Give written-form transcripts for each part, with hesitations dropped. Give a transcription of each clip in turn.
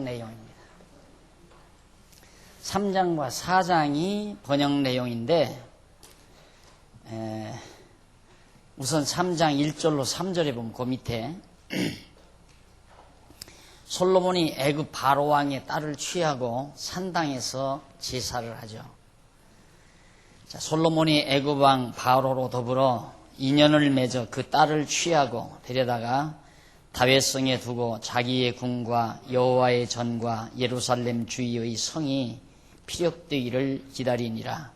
내용입니다. 3장과 4장이 번역 내용인데 우선 3장 1절로 3절에 보면 그 밑에 솔로몬이 애굽 바로 왕의 딸을 취하고 산당에서 제사를 하죠. 자, 솔로몬이 애굽 왕 바로로 더불어 인연을 맺어 그 딸을 취하고 데려다가 다윗성에 두고 자기의 궁과 여호와의 전과 예루살렘 주위의 성이 피력되기를 기다리니라.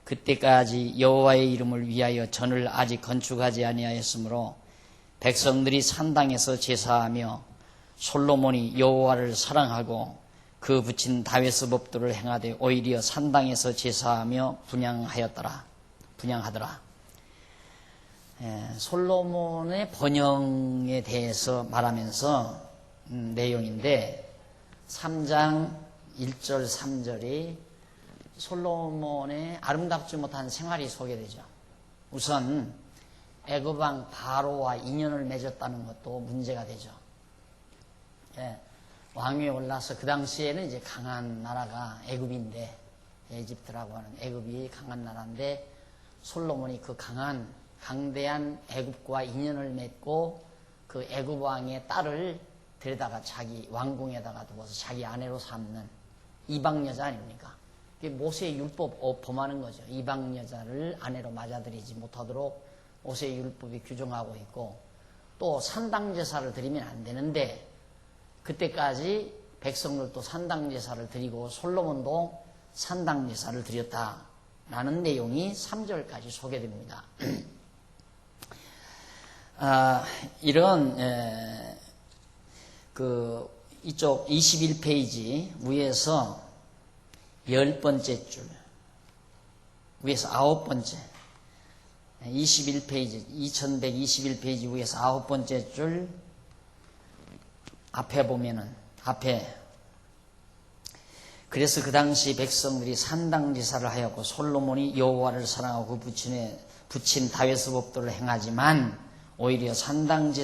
그때까지 여호와의 이름을 위하여 전을 아직 건축하지 아니하였으므로 백성들이 산당에서 제사하며 솔로몬이 여호와를 사랑하고 그 붙인 다윗의 법도를 행하되 오히려 산당에서 제사하며 분향하더라. 솔로몬의 번영에 대해서 말하면서 내용인데 3장 1절 3절이 솔로몬의 아름답지 못한 생활이 소개되죠. 우선 애굽 왕 바로와 인연을 맺었다는 것도 문제가 되죠. 왕위에 올라서 그 당시에는 이제 강한 나라가 애굽인데, 에집트라고 하는 애굽이 강한 나라인데 솔로몬이 그 강대한 애굽과 인연을 맺고 그 애굽 왕의 딸을 데려다가 자기 왕궁에다가 두어서 자기 아내로 삼는 이방 여자 아닙니까? 그게 모세의 율법 범하는 거죠. 이방 여자를 아내로 맞아들이지 못하도록 모세의 율법이 규정하고 있고, 또 산당 제사를 드리면 안 되는데 그때까지 백성들도 산당 제사를 드리고 솔로몬도 산당 제사를 드렸다라는 내용이 3절까지 소개됩니다. 이런 이쪽 21페이지 위에서 10번째 줄, 위에서 9번째, 21페이지 2121페이지 위에서 9번째 줄 앞에 보면은 그래서 그 당시 백성들이 산당 제사를 하였고 솔로몬이 여호와를 사랑하고 그 붙인 다윗의 법도를 행하지만 오히려 산당에서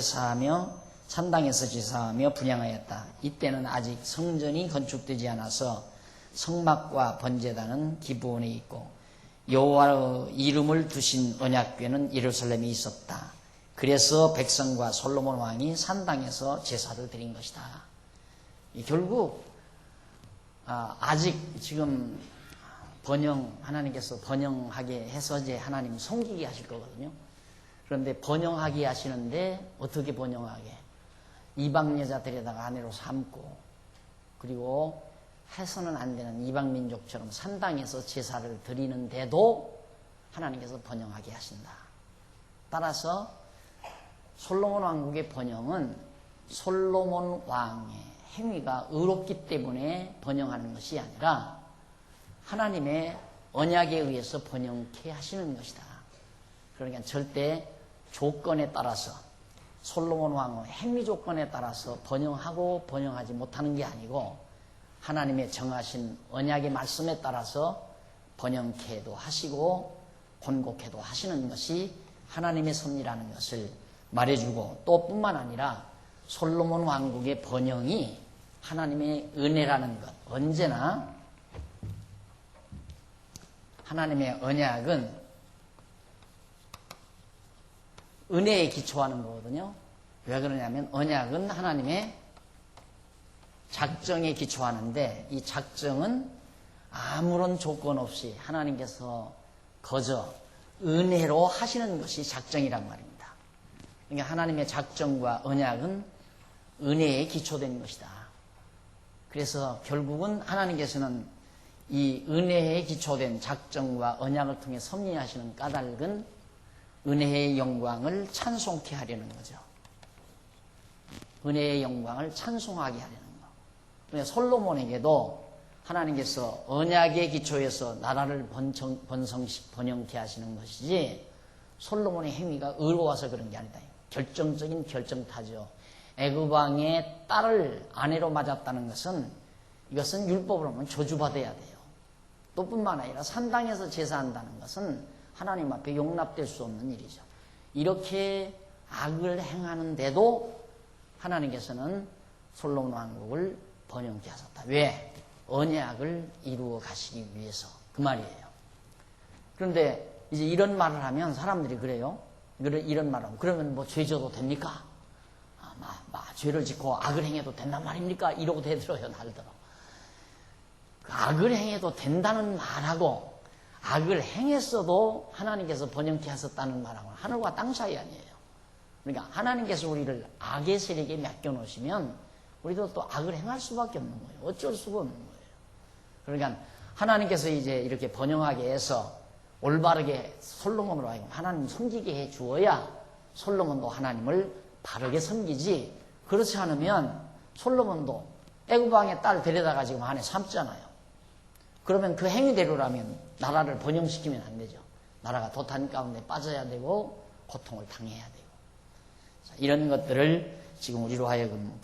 제사하며 분향하였다. 이때는 아직 성전이 건축되지 않아서 성막과 번제단은 기브온에 있고 여호와의 이름을 두신 언약궤는 예루살렘에 있었다. 그래서 백성과 솔로몬 왕이 산당에서 제사를 드린 것이다. 결국 아직 지금 하나님께서 번영하게 해서 이제 하나님 섬기게 하실 거거든요. 그런데 번영하게 하시는데 어떻게 번영하게? 이방 여자 데려다가 아내로 삼고, 그리고 해서는 안 되는 이방 민족처럼 산당에서 제사를 드리는데도 하나님께서 번영하게 하신다. 따라서 솔로몬 왕국의 번영은 솔로몬 왕의 행위가 의롭기 때문에 번영하는 것이 아니라 하나님의 언약에 의해서 번영케 하시는 것이다. 그러니까 절대 조건에 따라서, 솔로몬 왕의 행위 조건에 따라서 번영하고 번영하지 못하는 게 아니고 하나님의 정하신 언약의 말씀에 따라서 번영케도 하시고 번곡케도 하시는 것이 하나님의 섭리라는 것을 말해주고, 또 뿐만 아니라 솔로몬 왕국의 번영이 하나님의 은혜라는 것, 언제나 하나님의 언약은 은혜에 기초하는 거거든요. 왜 그러냐면 언약은 하나님의 작정에 기초하는데 이 작정은 아무런 조건 없이 하나님께서 거저 은혜로 하시는 것이 작정이란 말입니다. 그러니까 하나님의 작정과 언약은 은혜에 기초된 것이다. 그래서 결국은 하나님께서는 이 은혜에 기초된 작정과 언약을 통해 섭리하시는 까닭은 은혜의 영광을 찬송케 하려는 거죠. 은혜의 영광을 찬송하게 하려는 거. 그러니까 솔로몬에게도 하나님께서 언약의 기초에서 나라를 번영케 하시는 것이지 솔로몬의 행위가 의로워서 그런 게 아니다. 결정적인 결정타죠. 애굽 왕의 딸을 아내로 맞았다는 것은, 이것은 율법으로 보면 저주받아야 돼요. 또 뿐만 아니라 산당에서 제사한다는 것은 하나님 앞에 용납될 수 없는 일이죠. 이렇게 악을 행하는데도 하나님께서는 솔로몬 왕국을 번영케 하셨다. 왜? 언약을 이루어 가시기 위해서. 그 말이에요. 그런데 이제 이런 말을 하면 사람들이 그래요. 이런 말을 하면 그러면 뭐 죄 져도 됩니까? 죄를 짓고 악을 행해도 된단 말입니까? 이러고 대들어요, 날들어. 그 악을 행해도 된다는 말하고 악을 행했어도 하나님께서 번영케 하셨다는 말하고 하늘과 땅 사이 아니에요. 그러니까 하나님께서 우리를 악의 세력에 맡겨놓으시면 우리도 또 악을 행할 수밖에 없는 거예요. 어쩔 수가 없는 거예요. 그러니까 하나님께서 이제 이렇게 번영하게 해서 올바르게 솔로몬으로 하여금 하나님 섬기게 해 주어야 솔로몬도 하나님을 바르게 섬기지. 그렇지 않으면 솔로몬도 애굽 왕의 딸 데려다가 지금 안에 삼잖아요. 그러면 그 행위대로라면 나라를 번영시키면 안 되죠. 나라가 도탄 가운데 빠져야 되고 고통을 당해야 되고. 자, 이런 것들을 지금 우리로 하여금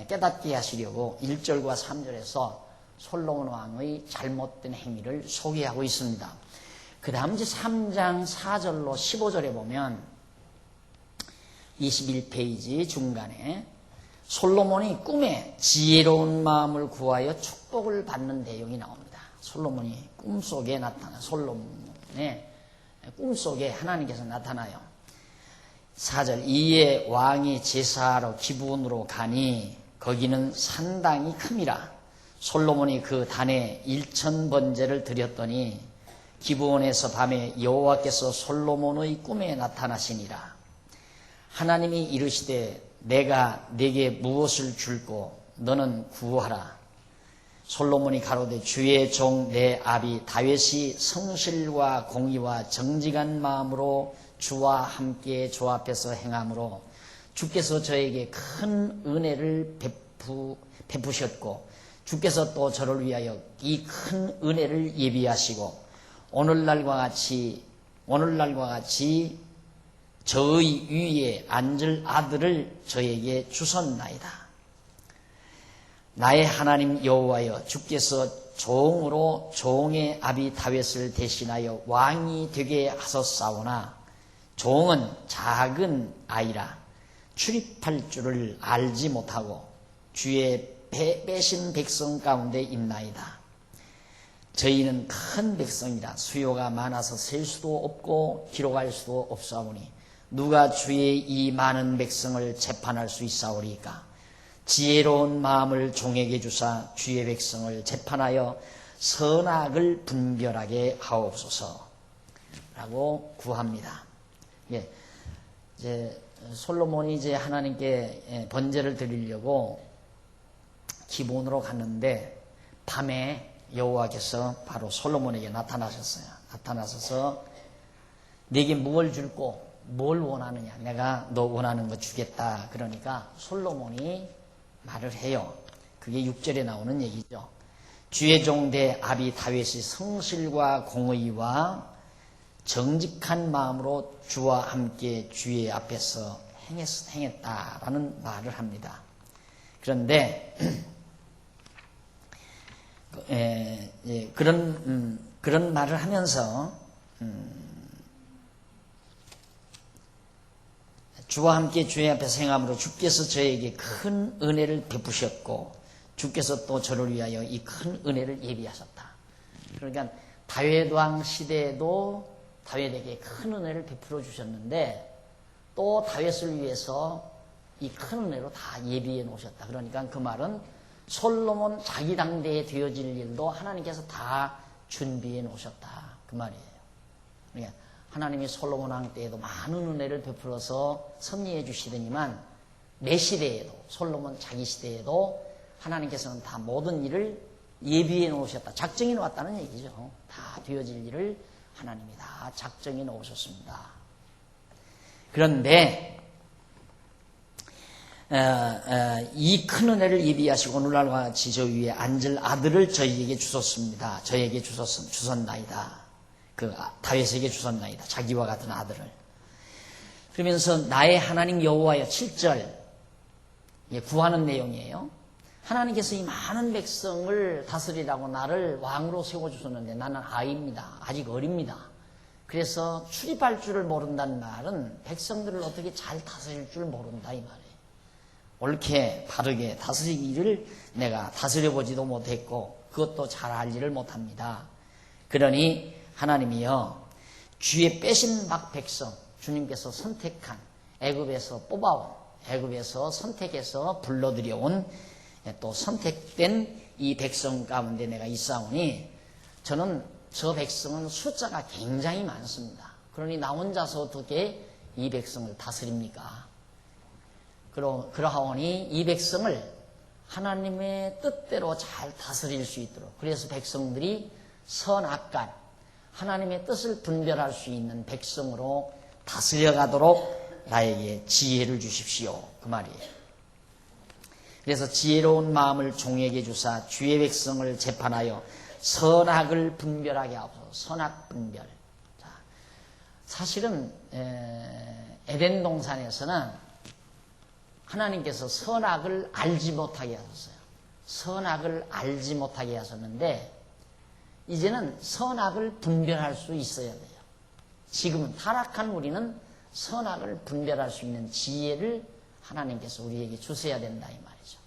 깨닫게 하시려고 1절과 3절에서 솔로몬 왕의 잘못된 행위를 소개하고 있습니다. 그 다음 이제 3장 4절로 15절에 보면 21페이지 중간에 솔로몬이 꿈에 지혜로운 마음을 구하여 축복을 받는 내용이 나옵니다. 솔로몬이 꿈속에 나타나, 솔로몬의 꿈속에 하나님께서 나타나요. 4절, 이에 왕이 제사하러 기브온으로 가니 거기는 산당이 큼이라. 솔로몬이 그 단에 1000번제를 드렸더니 기브온에서 밤에 여호와께서 솔로몬의 꿈에 나타나시니라. 하나님이 이르시되 내가 네게 무엇을 줄꼬 너는 구하라. 솔로몬이 가로되 주의 종 내 아비 다윗이 성실과 공의와 정직한 마음으로 주와 함께 주 앞에서 행함으로 주께서 저에게 큰 은혜를 베푸셨고 주께서 또 저를 위하여 이 큰 은혜를 예비하시고 오늘날과 같이 저의 위에 앉을 아들을 저에게 주셨나이다. 나의 하나님 여호와여 주께서 종으로 종의 아비 다윗을 대신하여 왕이 되게 하셨사오나 종은 작은 아이라 출입할 줄을 알지 못하고 주의 빼신 백성 가운데 있나이다. 저희는 큰 백성이라 수요가 많아서 셀 수도 없고 기록할 수도 없사오니 누가 주의 이 많은 백성을 재판할 수 있사오리까? 지혜로운 마음을 종에게 주사 주의 백성을 재판하여 선악을 분별하게 하옵소서 라고 구합니다. 예, 이제 솔로몬이 이제 하나님께 번제를 드리려고 기브온으로 갔는데 밤에 여호와께서 바로 솔로몬에게 나타나셨어요. 나타나셔서 네게 무엇을 줄꼬 뭘 원하느냐? 내가 너 원하는 거 주겠다. 그러니까 솔로몬이 말을 해요. 그게 6절에 나오는 얘기죠. 주의 종 내 아비 다윗이 성실과 공의와 정직한 마음으로 주와 함께 주의 앞에서 행했다라는 말을 합니다. 그런데 그런 말을 하면서 주와 함께 주의 앞에서 행함으로 주께서 저에게 큰 은혜를 베푸셨고 주께서 또 저를 위하여 이 큰 은혜를 예비하셨다. 그러니까 다윗 왕 시대에도 다윗에게 큰 은혜를 베풀어 주셨는데 또 다윗을 위해서 이 큰 은혜로 다 예비해 놓으셨다. 그러니까 그 말은 솔로몬 자기 당대에 되어질 일도 하나님께서 다 준비해 놓으셨다. 그 말이에요. 그러니까 하나님이 솔로몬 왕 때에도 많은 은혜를 베풀어서 섭리해 주시더니만 내 시대에도 솔로몬 자기 시대에도 하나님께서는 다 모든 일을 예비해 놓으셨다. 작정해 놓았다는 얘기죠. 다 되어질 일을 하나님이 다 작정해 놓으셨습니다. 그런데 이 큰 은혜를 예비하시고 오늘날과 같이 저 위에 앉을 아들을 저희에게 주셨습니다. 저에게 주셨나이다. 그 다윗에게 주셨나이다. 자기와 같은 아들을. 그러면서 나의 하나님 여호와여 7절 구하는 내용이에요. 하나님께서 이 많은 백성을 다스리라고 나를 왕으로 세워주셨는데 나는 아이입니다. 아직 어립니다. 그래서 출입할 줄을 모른다는 말은 백성들을 어떻게 잘 다스릴 줄 모른다 이 말이에요. 옳게 바르게 다스리기를 내가 다스려보지도 못했고 그것도 잘 알지를 못합니다. 그러니 하나님이여 주의 빼신 막 백성 주님께서 선택한 애굽에서 뽑아온 애굽에서 선택해서 불러들여온 또 선택된 이 백성 가운데 내가 있사오니 저는 저 백성은 숫자가 굉장히 많습니다. 그러니 나 혼자서 어떻게 이 백성을 다스립니까? 그러하오니 이 백성을 하나님의 뜻대로 잘 다스릴 수 있도록 그래서 백성들이 선악간 하나님의 뜻을 분별할 수 있는 백성으로 다스려가도록 나에게 지혜를 주십시오. 그 말이에요. 그래서 지혜로운 마음을 종에게 주사 주의 백성을 재판하여 선악을 분별하게 하옵소서. 선악 분별. 자, 사실은 에덴 동산에서는 하나님께서 선악을 알지 못하게 하셨어요. 선악을 알지 못하게 하셨는데 이제는 선악을 분별할 수 있어야 돼요. 지금은 타락한 우리는 선악을 분별할 수 있는 지혜를 하나님께서 우리에게 주셔야 된다 이 말이죠.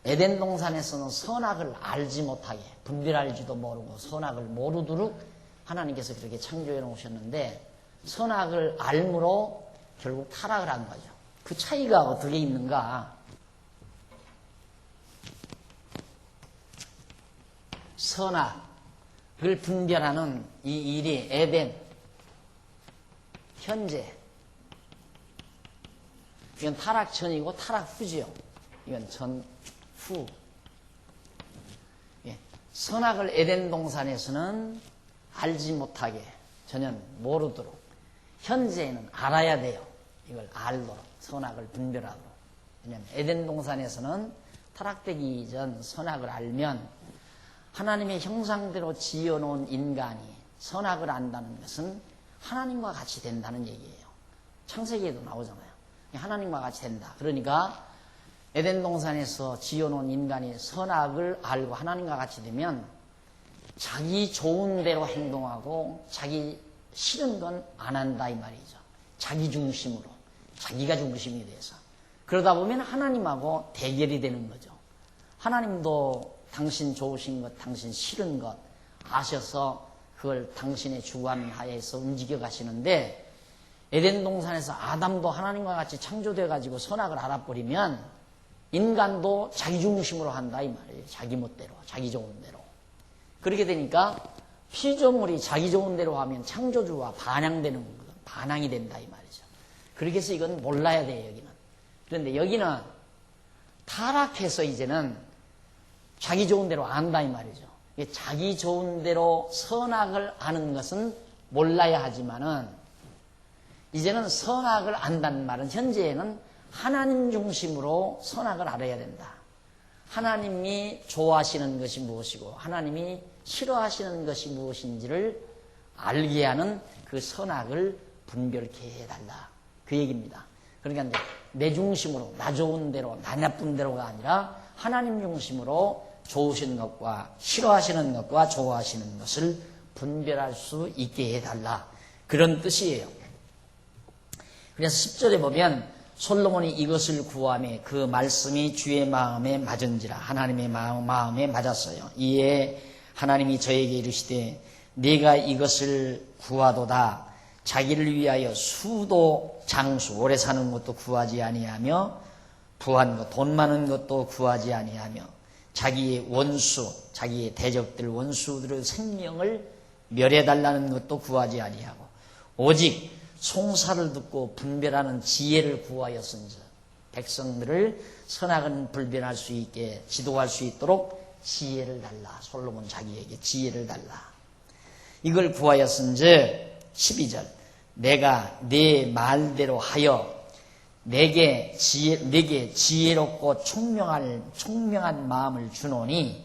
에덴 동산에서는 선악을 알지 못하게 분별할지도 모르고 선악을 모르도록 하나님께서 그렇게 창조해 놓으셨는데 선악을 알므로 결국 타락을 한 거죠. 그 차이가 어떻게 있는가? 선악을 분별하는 이 일이 에덴, 현재, 이건 타락 전이고 타락 후지요. 이건 전, 후. 예. 선악을 에덴 동산에서는 알지 못하게, 전혀 모르도록, 현재에는 알아야 돼요. 이걸 알도록, 선악을 분별하도록. 왜냐하면 에덴 동산에서는 타락되기 전 선악을 알면 하나님의 형상대로 지어놓은 인간이 선악을 안다는 것은 하나님과 같이 된다는 얘기예요. 창세기에도 나오잖아요. 하나님과 같이 된다. 그러니까 에덴 동산에서 지어놓은 인간이 선악을 알고 하나님과 같이 되면 자기 좋은 대로 행동하고 자기 싫은 건 안 한다 이 말이죠. 자기 중심으로, 자기가 중심이 돼서. 그러다 보면 하나님하고 대결이 되는 거죠. 하나님도 당신 좋으신 것, 당신 싫은 것 아셔서 그걸 당신의 주관 하에서 움직여 가시는데 에덴 동산에서 아담도 하나님과 같이 창조되어 가지고 선악을 알아버리면 인간도 자기 중심으로 한다 이 말이에요. 자기 멋대로, 자기 좋은 대로. 그렇게 되니까 피조물이 자기 좋은 대로 하면 창조주와 반향되는 거, 반항이 된다 이 말이죠. 그렇게 해서 이건 몰라야 돼요 여기는. 그런데 여기는 타락해서 이제는 자기 좋은 대로 안다 이 말이죠. 자기 좋은 대로 선악을 아는 것은 몰라야 하지만은 이제는 선악을 안다는 말은 현재에는 하나님 중심으로 선악을 알아야 된다. 하나님이 좋아하시는 것이 무엇이고 하나님이 싫어하시는 것이 무엇인지를 알게 하는 그 선악을 분별케 해달라. 그 얘기입니다. 그러니까 이제 내 중심으로 나 좋은 대로 나 나쁜 대로가 아니라 하나님 중심으로 좋으신 것과 싫어하시는 것과 좋아하시는 것을 분별할 수 있게 해달라. 그런 뜻이에요. 그래서 10절에 보면 솔로몬이 이것을 구하며 그 말씀이 주의 마음에 맞은지라. 하나님의 마음에 맞았어요. 이에 하나님이 저에게 이르시되 네가 이것을 구하도다. 자기를 위하여 수도 장수 오래 사는 것도 구하지 아니하며 부한 것 돈 많은 것도 구하지 아니하며 자기의 원수 자기의 대적들 원수들의 생명을 멸해달라는 것도 구하지 아니하고 오직 송사를 듣고 분별하는 지혜를 구하였은즉 백성들을 선악은 분별할 수 있게 지도할 수 있도록 지혜를 달라. 솔로몬 자기에게 지혜를 달라. 이걸 구하였은즉 12절 내가 네 말대로 하여 내게 지혜롭고 총명한 마음을 주노니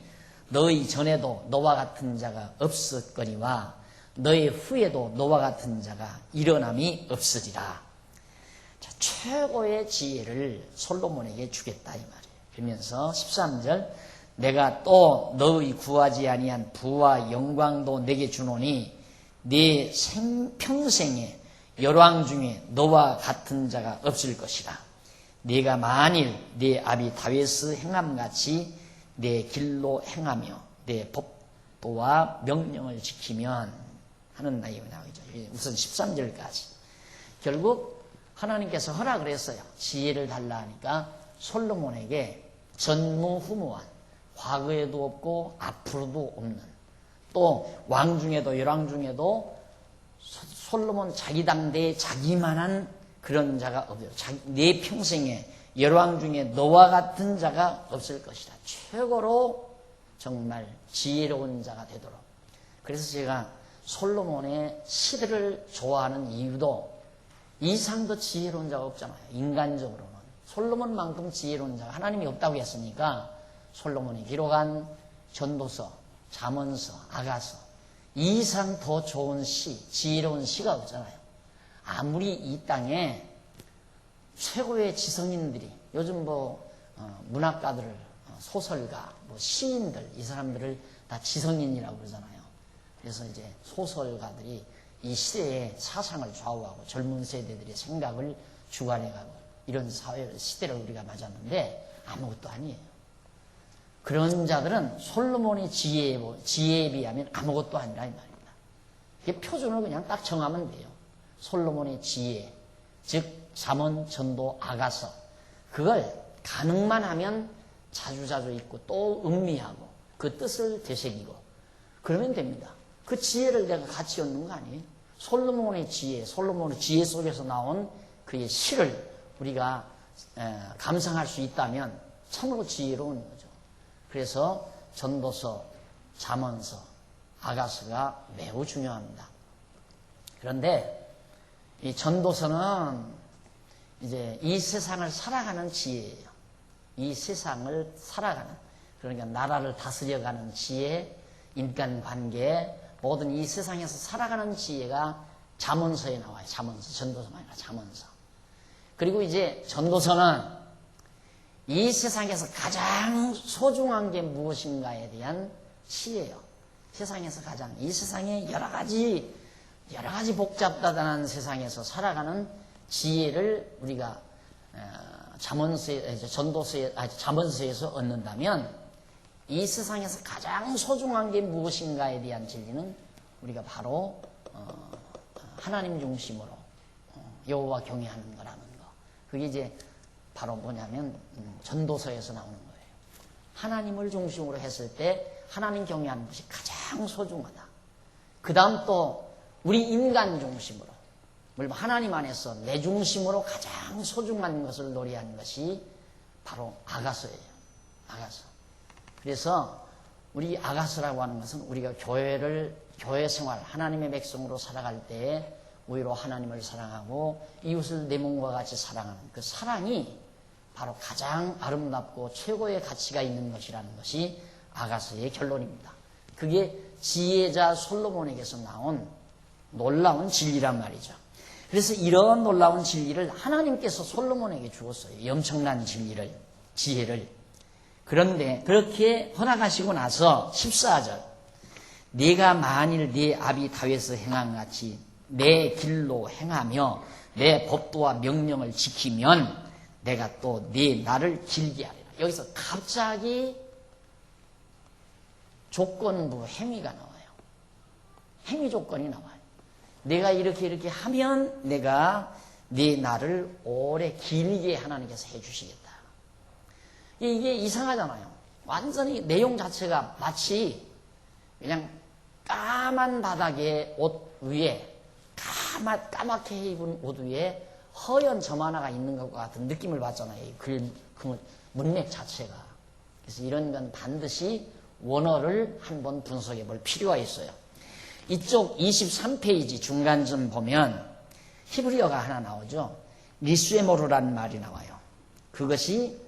너희 전에도 너와 같은 자가 없었거니와 너희 후에도 너와 같은 자가 일어남이 없으리라. 자, 최고의 지혜를 솔로몬에게 주겠다 이 말이에요. 그러면서 13절 내가 또 너희 구하지 아니한 부와 영광도 내게 주노니 네 평생에 열왕 중에 너와 같은 자가 없을 것이다. 네가 만일 네 아비 다윗의 행함같이 내 길로 행하며 내 법도와 명령을 지키면 하는 내용이 나오죠. 우선 13절까지. 결국 하나님께서 허락을 했어요. 지혜를 달라 하니까 솔로몬에게 전무후무한, 과거에도 없고 앞으로도 없는, 또 왕 중에도 열왕 중에도 솔로몬 자기 당대에 자기만한 그런 자가 없어요. 내 평생에 열왕 중에 너와 같은 자가 없을 것이다. 최고로 정말 지혜로운 자가 되도록. 그래서 제가 솔로몬의 시들을 좋아하는 이유도 이상도 지혜로운 자가 없잖아요. 인간적으로는. 솔로몬만큼 지혜로운 자가 하나님이 없다고 했으니까 솔로몬이 기록한 전도서, 잠언서, 아가서 이 이상 더 좋은 시, 지혜로운 시가 없잖아요. 아무리 이 땅에 최고의 지성인들이 요즘 문학가들, 소설가, 시인들 이 사람들을 다 지성인이라고 그러잖아요. 그래서 이제 소설가들이 이 시대의 사상을 좌우하고 젊은 세대들의 생각을 주관해가고 이런 시대를 우리가 맞았는데 아무것도 아니에요. 그런 자들은 솔로몬의 지혜에 비하면 아무것도 아니라 이 말입니다. 이게 표준을 그냥 딱 정하면 돼요. 솔로몬의 지혜, 즉 잠언, 전도, 아가서, 그걸 가능만 하면 자주자주 읽고 또 음미하고 그 뜻을 되새기고 그러면 됩니다. 그 지혜를 내가 같이 얻는 거 아니에요? 솔로몬의 지혜 속에서 나온 그의 시를 우리가 감상할 수 있다면 참으로 지혜로운 거죠. 그래서 전도서, 잠언서, 아가서가 매우 중요합니다. 그런데 이 전도서는 이제 이 세상을 살아가는 지혜예요. 이 세상을 살아가는, 그러니까 나라를 다스려가는 지혜, 인간관계, 모든 이 세상에서 살아가는 지혜가 잠언서에 나와요. 잠언서, 전도서가 아니라 잠언서. 그리고 이제 전도서는 이 세상에서 가장 소중한 게 무엇인가에 대한 시예요. 세상에서 가장, 이 세상에 여러 가지 복잡다단한 세상에서 살아가는 지혜를 우리가 잠언서에서 얻는다면 이 세상에서 가장 소중한 게 무엇인가에 대한 진리는 우리가 바로 하나님 중심으로 여호와 경외하는 거라는 거. 그게 이제 바로 뭐냐면 전도서에서 나오는 거예요. 하나님을 중심으로 했을 때 하나님 경외하는 것이 가장 소중하다. 그 다음 또 우리 인간 중심으로, 물론 하나님 안에서 내 중심으로 가장 소중한 것을 노래하는 것이 바로 아가서예요. 아가서. 그래서 우리 아가서라고 하는 것은 우리가 교회 생활, 하나님의 백성으로 살아갈 때에 오히려 하나님을 사랑하고 이웃을 내 몸과 같이 사랑하는 그 사랑이 바로 가장 아름답고 최고의 가치가 있는 것이라는 것이 아가서의 결론입니다. 그게 지혜자 솔로몬에게서 나온 놀라운 진리란 말이죠. 그래서 이런 놀라운 진리를 하나님께서 솔로몬에게 주었어요. 엄청난 진리를, 지혜를. 그런데 그렇게 허락하시고 나서 14절, 네가 만일 네 아비 다윗의 행한 같이 내 길로 행하며 내 법도와 명령을 지키면 내가 또 네 날을 길게 하리라. 여기서 갑자기 조건부 행위가 나와요. 행위 조건이 나와요. 내가 이렇게 하면 내가 네 날을 오래 길게 하나님께서 해주시겠다. 이게 이상하잖아요. 완전히 내용 자체가 마치 그냥 까만 바닥에 옷 위에 까맣게 입은 옷 위에 허연 점 하나가 있는 것과 같은 느낌을 받잖아요. 그 문맥 자체가. 그래서 이런 건 반드시 원어를 한번 분석해 볼 필요가 있어요. 이쪽 23페이지 중간쯤 보면 히브리어가 하나 나오죠. 리스웨모르라는 말이 나와요. 그것이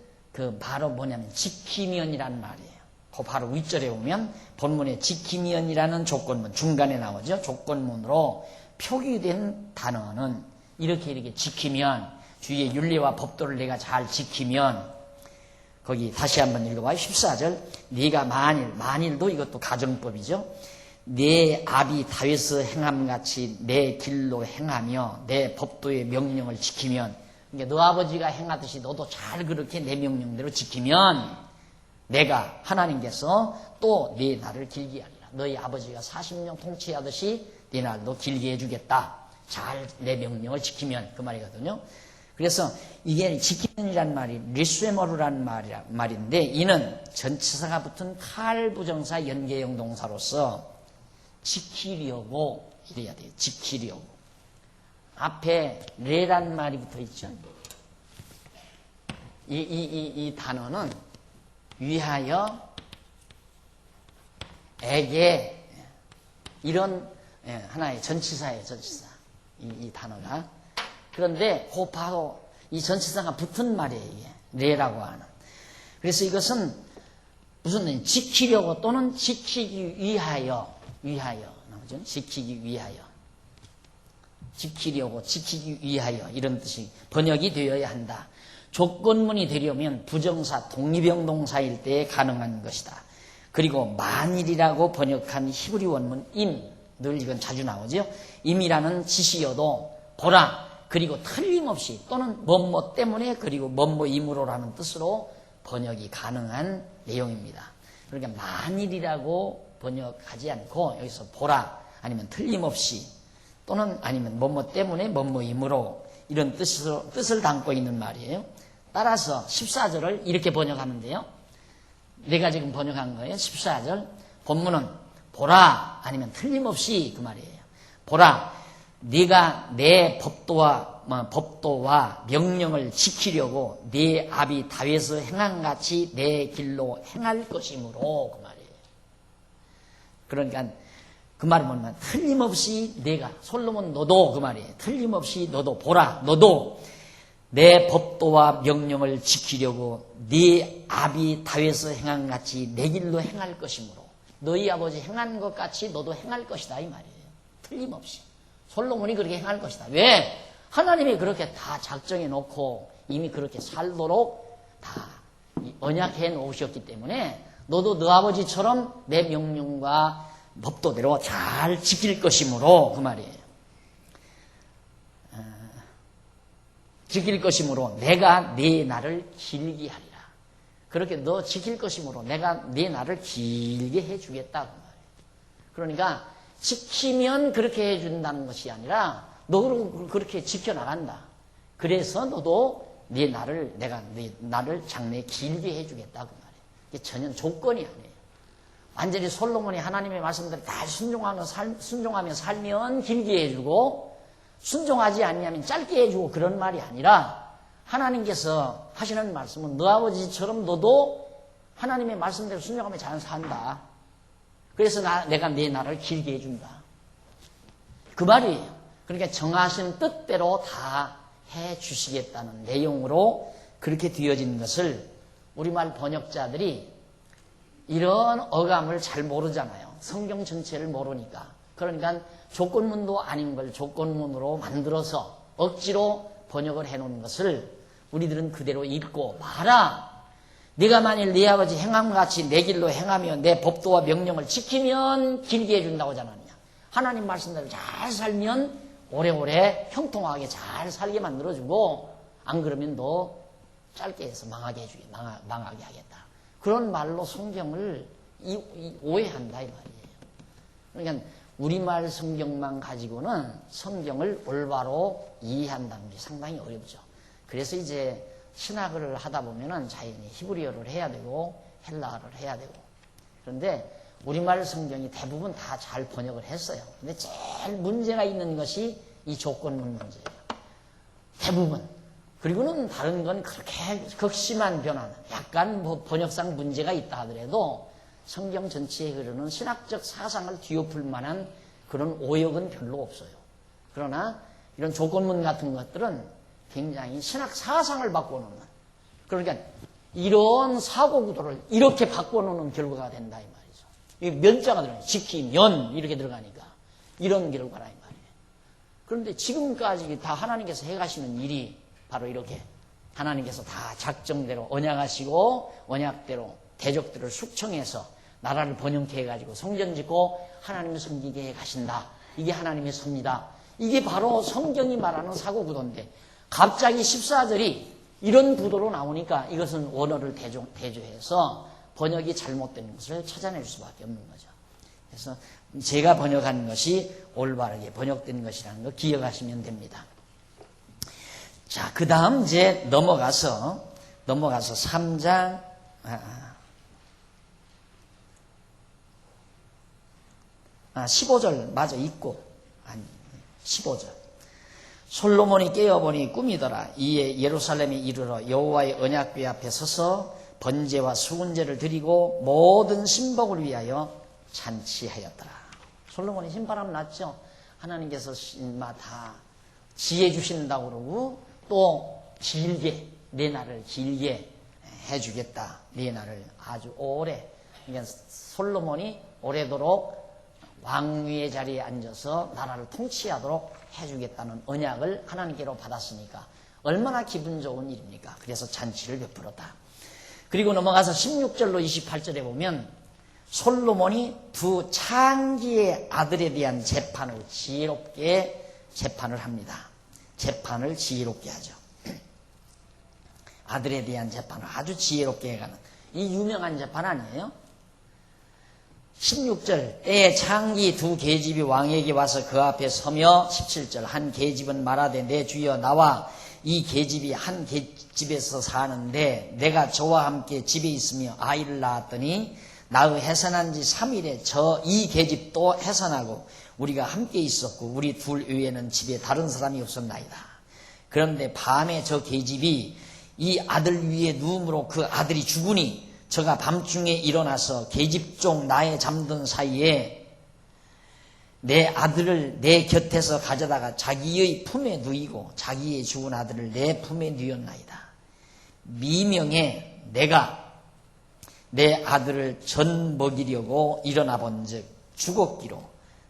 바로 뭐냐면 지키면이라는 말이에요. 그 바로 윗절에 보면 본문에 지키면이라는 조건문 중간에 나오죠. 조건문으로 표기된 단어는 이렇게 지키면, 주의 윤리와 법도를 내가 잘 지키면, 거기 다시 한번 읽어봐요. 14절. 네가 만일도 이것도 가정법이죠. 내 아비 다윗의 행함같이 내 길로 행하며 내 법도의 명령을 지키면 그러니까 너 아버지가 행하듯이 너도 잘 그렇게 내 명령대로 지키면 내가 하나님께서 또 네 날을 길게 하리라. 너희 아버지가 40년 통치하듯이 네 날도 길게 해주겠다. 잘 내 명령을 지키면 그 말이거든요. 그래서 이게 지키는이란 말이 리스웨머르란 말인데 이는 전치사가 붙은 탈부정사 연계형 동사로서 지키려고 이래야 돼요. 지키려고. 앞에 레란 말이 붙어 있죠. 이 단어는 위하여, 에게 이런 하나의 전치사예요. 전치사. 이 단어가. 그런데 그 바로 이 전치사가 붙은 말이에요. 이게. 레라고 하는. 그래서 이것은 무슨 지키려고 또는 지키기 위하여 나오죠. 지키기 위하여. 지키려고 지키기 위하여 이런 뜻이 번역이 되어야 한다. 조건문이 되려면 부정사 독립형 동사일 때에 가능한 것이다. 그리고 만일이라고 번역한 히브리 원문 늘 이건 자주 나오죠. 임이라는 지시여도 보라 그리고 틀림없이 또는 뭐뭐 때문에 그리고 뭐뭐임으로라는 뜻으로 번역이 가능한 내용입니다. 그러니까 만일이라고 번역하지 않고 여기서 보라 아니면 틀림없이 또는 아니면 뭐뭐 때문에 뭐뭐임으로 이런 뜻을 담고 있는 말이에요. 따라서 14절을 이렇게 번역하는데요. 내가 지금 번역한 거예요. 14절 본문은 보라 아니면 틀림없이 그 말이에요. 보라 네가 내 법도와 명령을 지키려고 네 아비 다윗의 행함같이 내 길로 행할 것이므로 그 말이에요. 그러니까 그 말은 뭐냐면 틀림없이 내가 솔로몬 너도 그 말이에요. 틀림없이 너도 보라 너도 내 법도와 명령을 지키려고 네 아비 다윗의 행함같이 내 길로 행할 것이므로 너희 아버지 행한 것 같이 너도 행할 것이다 이 말이에요. 틀림없이 솔로몬이 그렇게 행할 것이다. 왜? 하나님이 그렇게 다 작정해 놓고 이미 그렇게 살도록 다 언약해 놓으셨기 때문에 너도 너 아버지처럼 내 명령과 법도대로 잘 지킬 것이므로 그 말이에요. 지킬 것이므로 내가 네 날을 길게 하리라. 그렇게 너 지킬 것이므로 내가 네 날을 길게 해주겠다 그 말이에요. 그러니까 지키면 그렇게 해준다는 것이 아니라 너 그렇게 지켜나간다. 그래서 너도 네 날을 내가 네 날을 장래 길게 해주겠다 그 말이에요. 이게 전혀 조건이 아니에요. 완전히 솔로몬이 하나님의 말씀대로 다 순종하며 살면 길게 해주고 순종하지 않으면 짧게 해주고 그런 말이 아니라 하나님께서 하시는 말씀은 너 아버지처럼 너도 하나님의 말씀대로 순종하며 잘 산다. 그래서 내가 네 날을 길게 해준다. 그 말이에요. 그러니까 정하신 뜻대로 다 해주시겠다는 내용으로 그렇게 되어진 것을 우리말 번역자들이 이런 어감을 잘 모르잖아요. 성경 전체를 모르니까. 그러니까 조건문도 아닌 걸 조건문으로 만들어서 억지로 번역을 해놓은 것을 우리들은 그대로 읽고 봐라. 네가 만일 네 아버지 행함같이 내 길로 행하며 내 법도와 명령을 지키면 길게 해준다고 하지 않았냐. 하나님 말씀대로 잘 살면 오래오래 형통하게 잘 살게 만들어주고 안 그러면 너 짧게 해서 망하게 하겠다. 그런 말로 성경을 오해한다 이 말이에요. 그러니까 우리말 성경만 가지고는 성경을 올바로 이해한다는 게 상당히 어렵죠. 그래서 이제 신학을 하다 보면은 자연히 히브리어를 해야 되고 헬라어를 해야 되고 그런데 우리말 성경이 대부분 다 잘 번역을 했어요. 근데 제일 문제가 있는 것이 이 조건문 문제예요. 대부분. 그리고는 다른 건 그렇게 극심한 변화는 약간 번역상 문제가 있다 하더라도 성경 전체에 흐르는 신학적 사상을 뒤엎을 만한 그런 오역은 별로 없어요. 그러나 이런 조건문 같은 것들은 굉장히 신학 사상을 바꿔놓는 그러니까 이런 사고 구도를 이렇게 바꿔놓는 결과가 된다 이 말이죠. 이 면자가 들어가요. 지키면 이렇게 들어가니까 이런 결과라 이 말이에요. 그런데 지금까지 다 하나님께서 해가시는 일이 바로 이렇게 하나님께서 다 작정대로 언약하시고 언약대로 대적들을 숙청해서 나라를 번영케 해가지고 성전 짓고 하나님을 섬기게 해 가신다. 이게 하나님의 섭니다. 이게 바로 성경이 말하는 사고구도인데 갑자기 14절이 이런 구도로 나오니까 이것은 원어를 대조해서 번역이 잘못된 것을 찾아낼 수밖에 없는 거죠. 그래서 제가 번역한 것이 올바르게 번역된 것이라는 거 기억하시면 됩니다. 자, 그 다음 이제 넘어가서 3장 15절 마저 읽고 15절. 솔로몬이 깨어보니 꿈이더라. 이에 예루살렘에 이르러 여호와의 언약궤 앞에 서서 번제와 수군제를 드리고 모든 신복을 위하여 잔치하였더라. 솔로몬이 신바람 났죠. 하나님께서 다 지혜 주신다고 그러고 또 길게 내 날을 길게 해주겠다. 내 날을 아주 오래. 그러니까 솔로몬이 오래도록 왕위의 자리에 앉아서 나라를 통치하도록 해주겠다는 언약을 하나님께로 받았으니까 얼마나 기분 좋은 일입니까? 그래서 잔치를 베풀었다. 그리고 넘어가서 16절로 28절에 보면 솔로몬이 두 창기의 아들에 대한 재판을 지혜롭게 재판을 합니다. 재판을 지혜롭게 하죠. 아들에 대한 재판을 아주 지혜롭게 해가는 이 유명한 재판 아니에요? 16절 때에 창기 두 계집이 왕에게 와서 그 앞에 서며 17절 한 계집은 말하되 내 주여 나와 이 계집이 한 집에서 사는데 내가 저와 함께 집에 있으며 아이를 낳았더니 나의 해산한 지 3일에 저 이 계집도 해산하고 우리가 함께 있었고 우리 둘 외에는 집에 다른 사람이 없었나이다. 그런데 밤에 저 계집이 이 아들 위에 누움으로 그 아들이 죽으니 저가 밤중에 일어나서 계집종 나에 잠든 사이에 내 아들을 내 곁에서 가져다가 자기의 품에 누이고 자기의 죽은 아들을 내 품에 누였나이다. 미명에 내가 내 아들을 전 먹이려고 일어나 본즉 죽었기로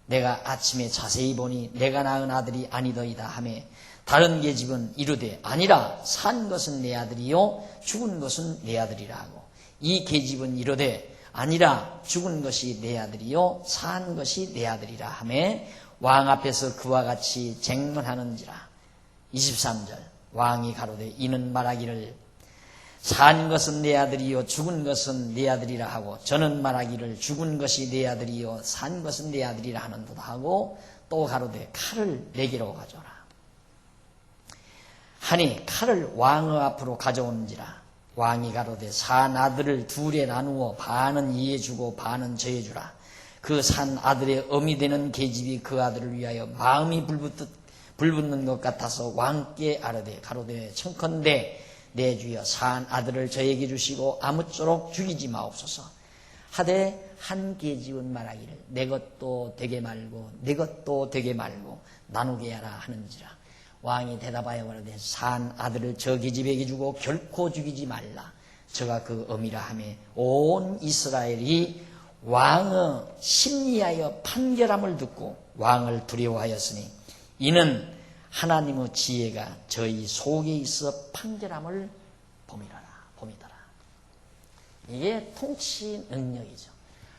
내가 아침에 자세히 보니 내가 낳은 아들이 아니더이다 하매 다른 계집은 이르되 아니라 산 것은 내 아들이요 죽은 것은 내 아들이라 하고 이 계집은 이르되 아니라 죽은 것이 내 아들이요 산 것이 내 아들이라 하매 왕 앞에서 그와 같이 쟁론하는지라. 23절 왕이 가로되 이는 말하기를 산 것은 내 아들이요 죽은 것은 내 아들이라 하고 저는 말하기를 죽은 것이 내 아들이요 산 것은 내 아들이라 하는도다 하고 또 가로되 칼을 내게로 가져오라 하니 칼을 왕의 앞으로 가져오는지라. 왕이 가로되 산 아들을 둘에 나누어 반은 이에 주고 반은 저에 주라. 그 산 아들의 어미 되는 계집이 그 아들을 위하여 마음이 불붙는 것 같아서 왕께 아뢰되 가로되 청컨대 내 주여 산 아들을 저에게 주시고 아무쪼록 죽이지 마옵소서 하되 한 계집은 말하기를 내 것도 되게 말고 내 것도 되게 말고 나누게 하라 하는지라. 왕이 대답하여 말하되 산 아들을 저 계집에게 주고 결코 죽이지 말라. 저가 그 어미라 하매 온 이스라엘이 왕의 심리하여 판결함을 듣고 왕을 두려워하였으니 이는 하나님의 지혜가 저희 속에 있어 판결함을 봄이더라. 이게 통치 능력이죠.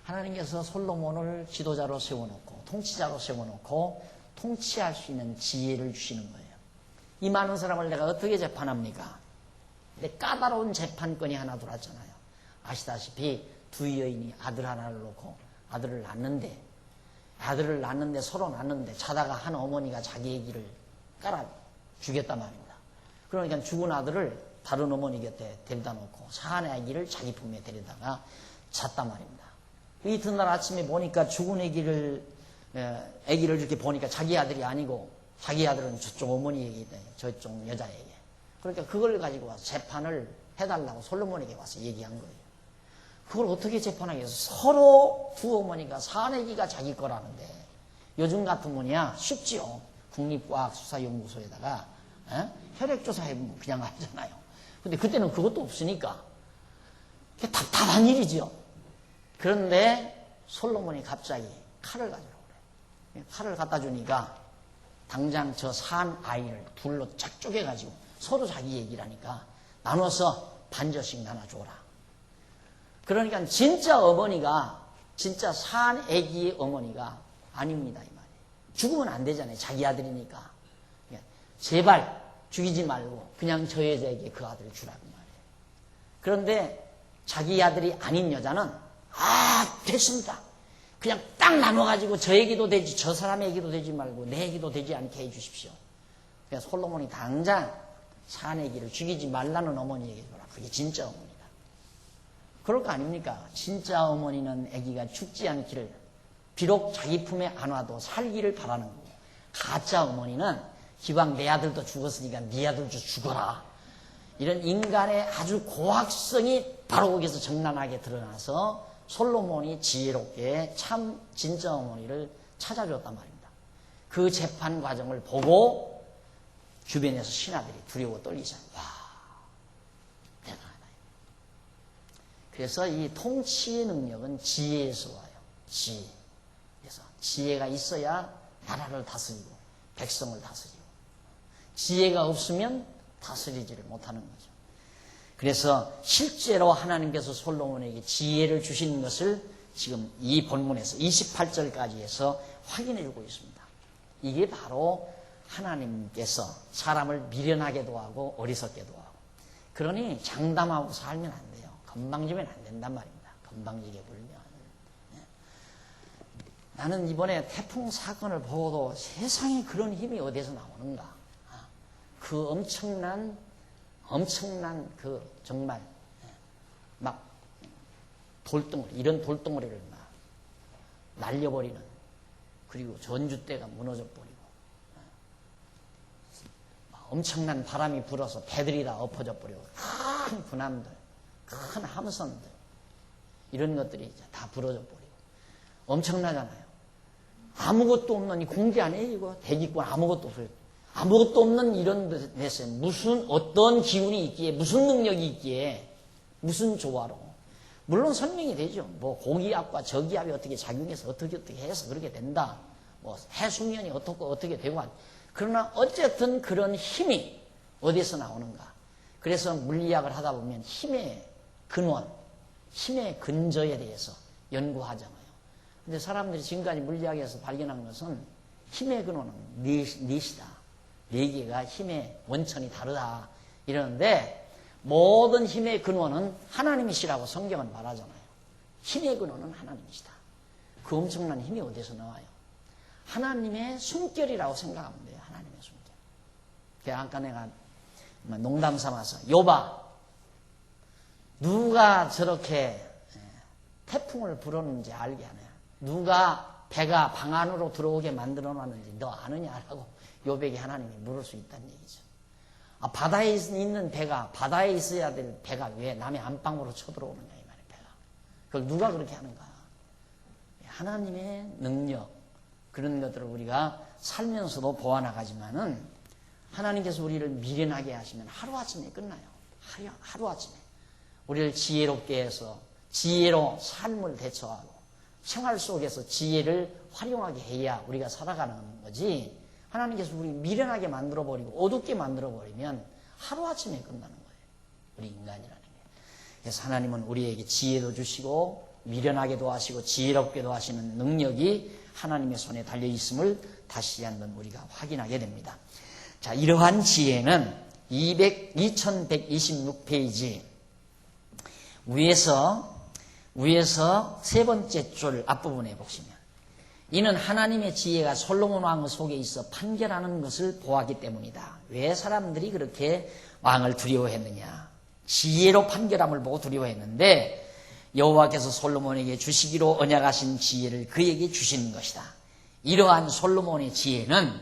하나님께서 솔로몬을 지도자로 세워놓고 통치자로 세워놓고 통치할 수 있는 지혜를 주시는 거예요. 이 많은 사람을 내가 어떻게 재판합니까? 근데 까다로운 재판권이 하나 들어왔잖아요. 아시다시피 두 여인이 아들 하나를 놓고 아들을 낳는데 서로 낳는데 자다가 한 어머니가 자기 아기를 깔아 죽였단 말입니다. 그러니까 죽은 아들을 다른 어머니 곁에 데려다 놓고 사한 아기를 자기 품에 데려다가 잤단 말입니다. 이튿날 아침에 보니까 죽은 아기를 이렇게 보니까 자기 아들이 아니고 자기 아들은 저쪽 어머니에게 저쪽 여자에게. 그러니까 그걸 가지고 와서 재판을 해달라고 솔로몬에게 와서 얘기한 거예요. 그걸 어떻게 재판하겠어? 서로 두 어머니가 사내기가 자기 거라는데 요즘 같으면야 쉽지요. 국립과학수사연구소에다가 혈액조사해보면 그냥 하잖아요. 근데 그때는 그것도 없으니까 그게 답답한 일이죠. 그런데 솔로몬이 갑자기 칼을 가지라고 그래. 칼을 갖다 주니까 당장 저 산 아이를 둘로 쫙 쪼개가지고 서로 자기 얘기를 하니까 나눠서 반절씩 나눠줘라. 그러니까 진짜 어머니가 진짜 산 아기의 어머니가 아닙니다 이 말이에요. 죽으면 안 되잖아요. 자기 아들이니까. 제발 죽이지 말고 그냥 저 여자에게 그 아들을 주라고 말해요. 그런데 자기 아들이 아닌 여자는 됐습니다. 그냥 딱 나눠가지고 저에게도 되지 저 사람에게도 되지 말고 내에게도 되지 않게 해주십시오. 그래서 솔로몬이 당장 사내기를 죽이지 말라는 어머니에게 줘라. 그게 진짜 어머니다. 그럴 거 아닙니까? 진짜 어머니는 아기가 죽지 않기를 비록 자기 품에 안 와도 살기를 바라는 거고, 가짜 어머니는 기왕 내 아들도 죽었으니까 네 아들도 죽어라. 이런 인간의 아주 고학성이 바로 거기서 적나라하게 드러나서 솔로몬이 지혜롭게 참 진짜 어머니를 찾아줬단 말입니다. 그 재판 과정을 보고 주변에서 신하들이 두려워 떨리잖아요. 와, 대단하다. 그래서 이 통치의 능력은 지혜에서 와요. 지혜. 그래서 지혜가 있어야 나라를 다스리고 백성을 다스리고, 지혜가 없으면 다스리지를 못하는 거죠. 그래서 실제로 하나님께서 솔로몬에게 지혜를 주시는 것을 지금 이 본문에서 28절까지 해서 확인해 주고 있습니다. 이게 바로 하나님께서 사람을 미련하게도 하고 어리석게도 하고, 그러니 장담하고 살면 안 돼요. 건방지면 안 된단 말입니다. 건방지게 굴면. 나는 이번에 태풍 사건을 보고도 세상에 그런 힘이 어디서 나오는가. 그 엄청난 그 정말 막 돌덩어리, 이런 돌덩어리를 막 날려버리는, 그리고 전주대가 무너져버리고, 엄청난 바람이 불어서 배들이 다 엎어져 버리고, 큰 군함들, 큰 함선들, 이런 것들이 이제 다 부러져 버리고, 엄청나잖아요. 아무것도 없는 이 공기 안에 이거 대기권 아무것도 없어요. 아무것도 없는 이런 데서 무슨 어떤 기운이 있기에, 무슨 능력이 있기에, 무슨 조화로. 물론 설명이 되죠. 뭐 고기압과 저기압이 어떻게 작용해서 어떻게 해서 그렇게 된다. 뭐 해수면이 어떻게 되고. 그러나 어쨌든 그런 힘이 어디서 나오는가. 그래서 물리학을 하다 보면 힘의 근원, 힘의 근저에 대해서 연구하잖아요. 근데 사람들이 지금까지 물리학에서 발견한 것은 힘의 근원은 넷이다. 네 개가 힘의 원천이 다르다. 이러는데 모든 힘의 근원은 하나님이시라고 성경은 말하잖아요. 힘의 근원은 하나님이시다. 그 엄청난 힘이 어디서 나와요? 하나님의 숨결이라고 생각하면 돼요. 하나님의 숨결. 아까 내가 농담 삼아서 여봐, 누가 저렇게 태풍을 불었는지 알게 하냐, 누가 배가 방 안으로 들어오게 만들어 놨는지 너 아느냐라고 요백이 하나님이 물을 수 있다는 얘기죠. 바다에 있는 배가, 바다에 있어야 될 배가 왜 남의 안방으로 쳐들어오느냐 이 말이에요. 배가. 그걸 누가 그렇게 하는가? 하나님의 능력, 그런 것들을 우리가 살면서도 보아나가지만은 하나님께서 우리를 미련하게 하시면 하루아침에 끝나요. 하루아침에. 우리를 지혜롭게 해서 지혜로 삶을 대처하고 생활 속에서 지혜를 활용하게 해야 우리가 살아가는 거지, 하나님께서 우리 미련하게 만들어버리고 어둡게 만들어버리면 하루아침에 끝나는 거예요. 우리 인간이라는 게. 그래서 하나님은 우리에게 지혜도 주시고 미련하게도 하시고 지혜롭게도 하시는 능력이 하나님의 손에 달려있음을 다시 한번 우리가 확인하게 됩니다. 자, 이러한 지혜는 2126페이지 위에서 세 번째 줄 앞부분에 보시면, 이는 하나님의 지혜가 솔로몬 왕 속에 있어 판결하는 것을 보았기 때문이다. 왜 사람들이 그렇게 왕을 두려워했느냐? 지혜로 판결함을 보고 두려워했는데 여호와께서 솔로몬에게 주시기로 언약하신 지혜를 그에게 주시는 것이다. 이러한 솔로몬의 지혜는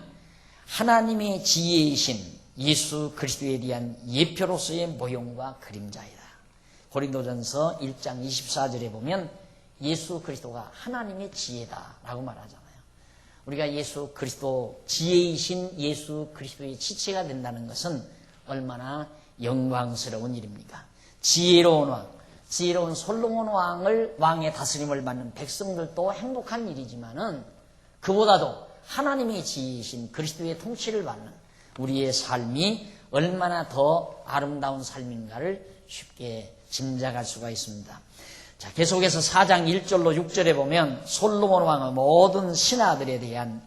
하나님의 지혜이신 예수 그리스도에 대한 예표로서의 모형과 그림자이다. 고린도전서 1장 24절에 보면 예수 그리스도가 하나님의 지혜다라고 말하잖아요. 우리가 예수 그리스도, 지혜이신 예수 그리스도의 지체가 된다는 것은 얼마나 영광스러운 일입니까? 지혜로운 왕, 지혜로운 솔로몬 왕의 다스림을 받는 백성들도 행복한 일이지만은 그보다도 하나님의 지혜이신 그리스도의 통치를 받는 우리의 삶이 얼마나 더 아름다운 삶인가를 쉽게 짐작할 수가 있습니다. 자, 계속해서 4장 1절로 6절에 보면 솔로몬 왕의 모든 신하들에 대한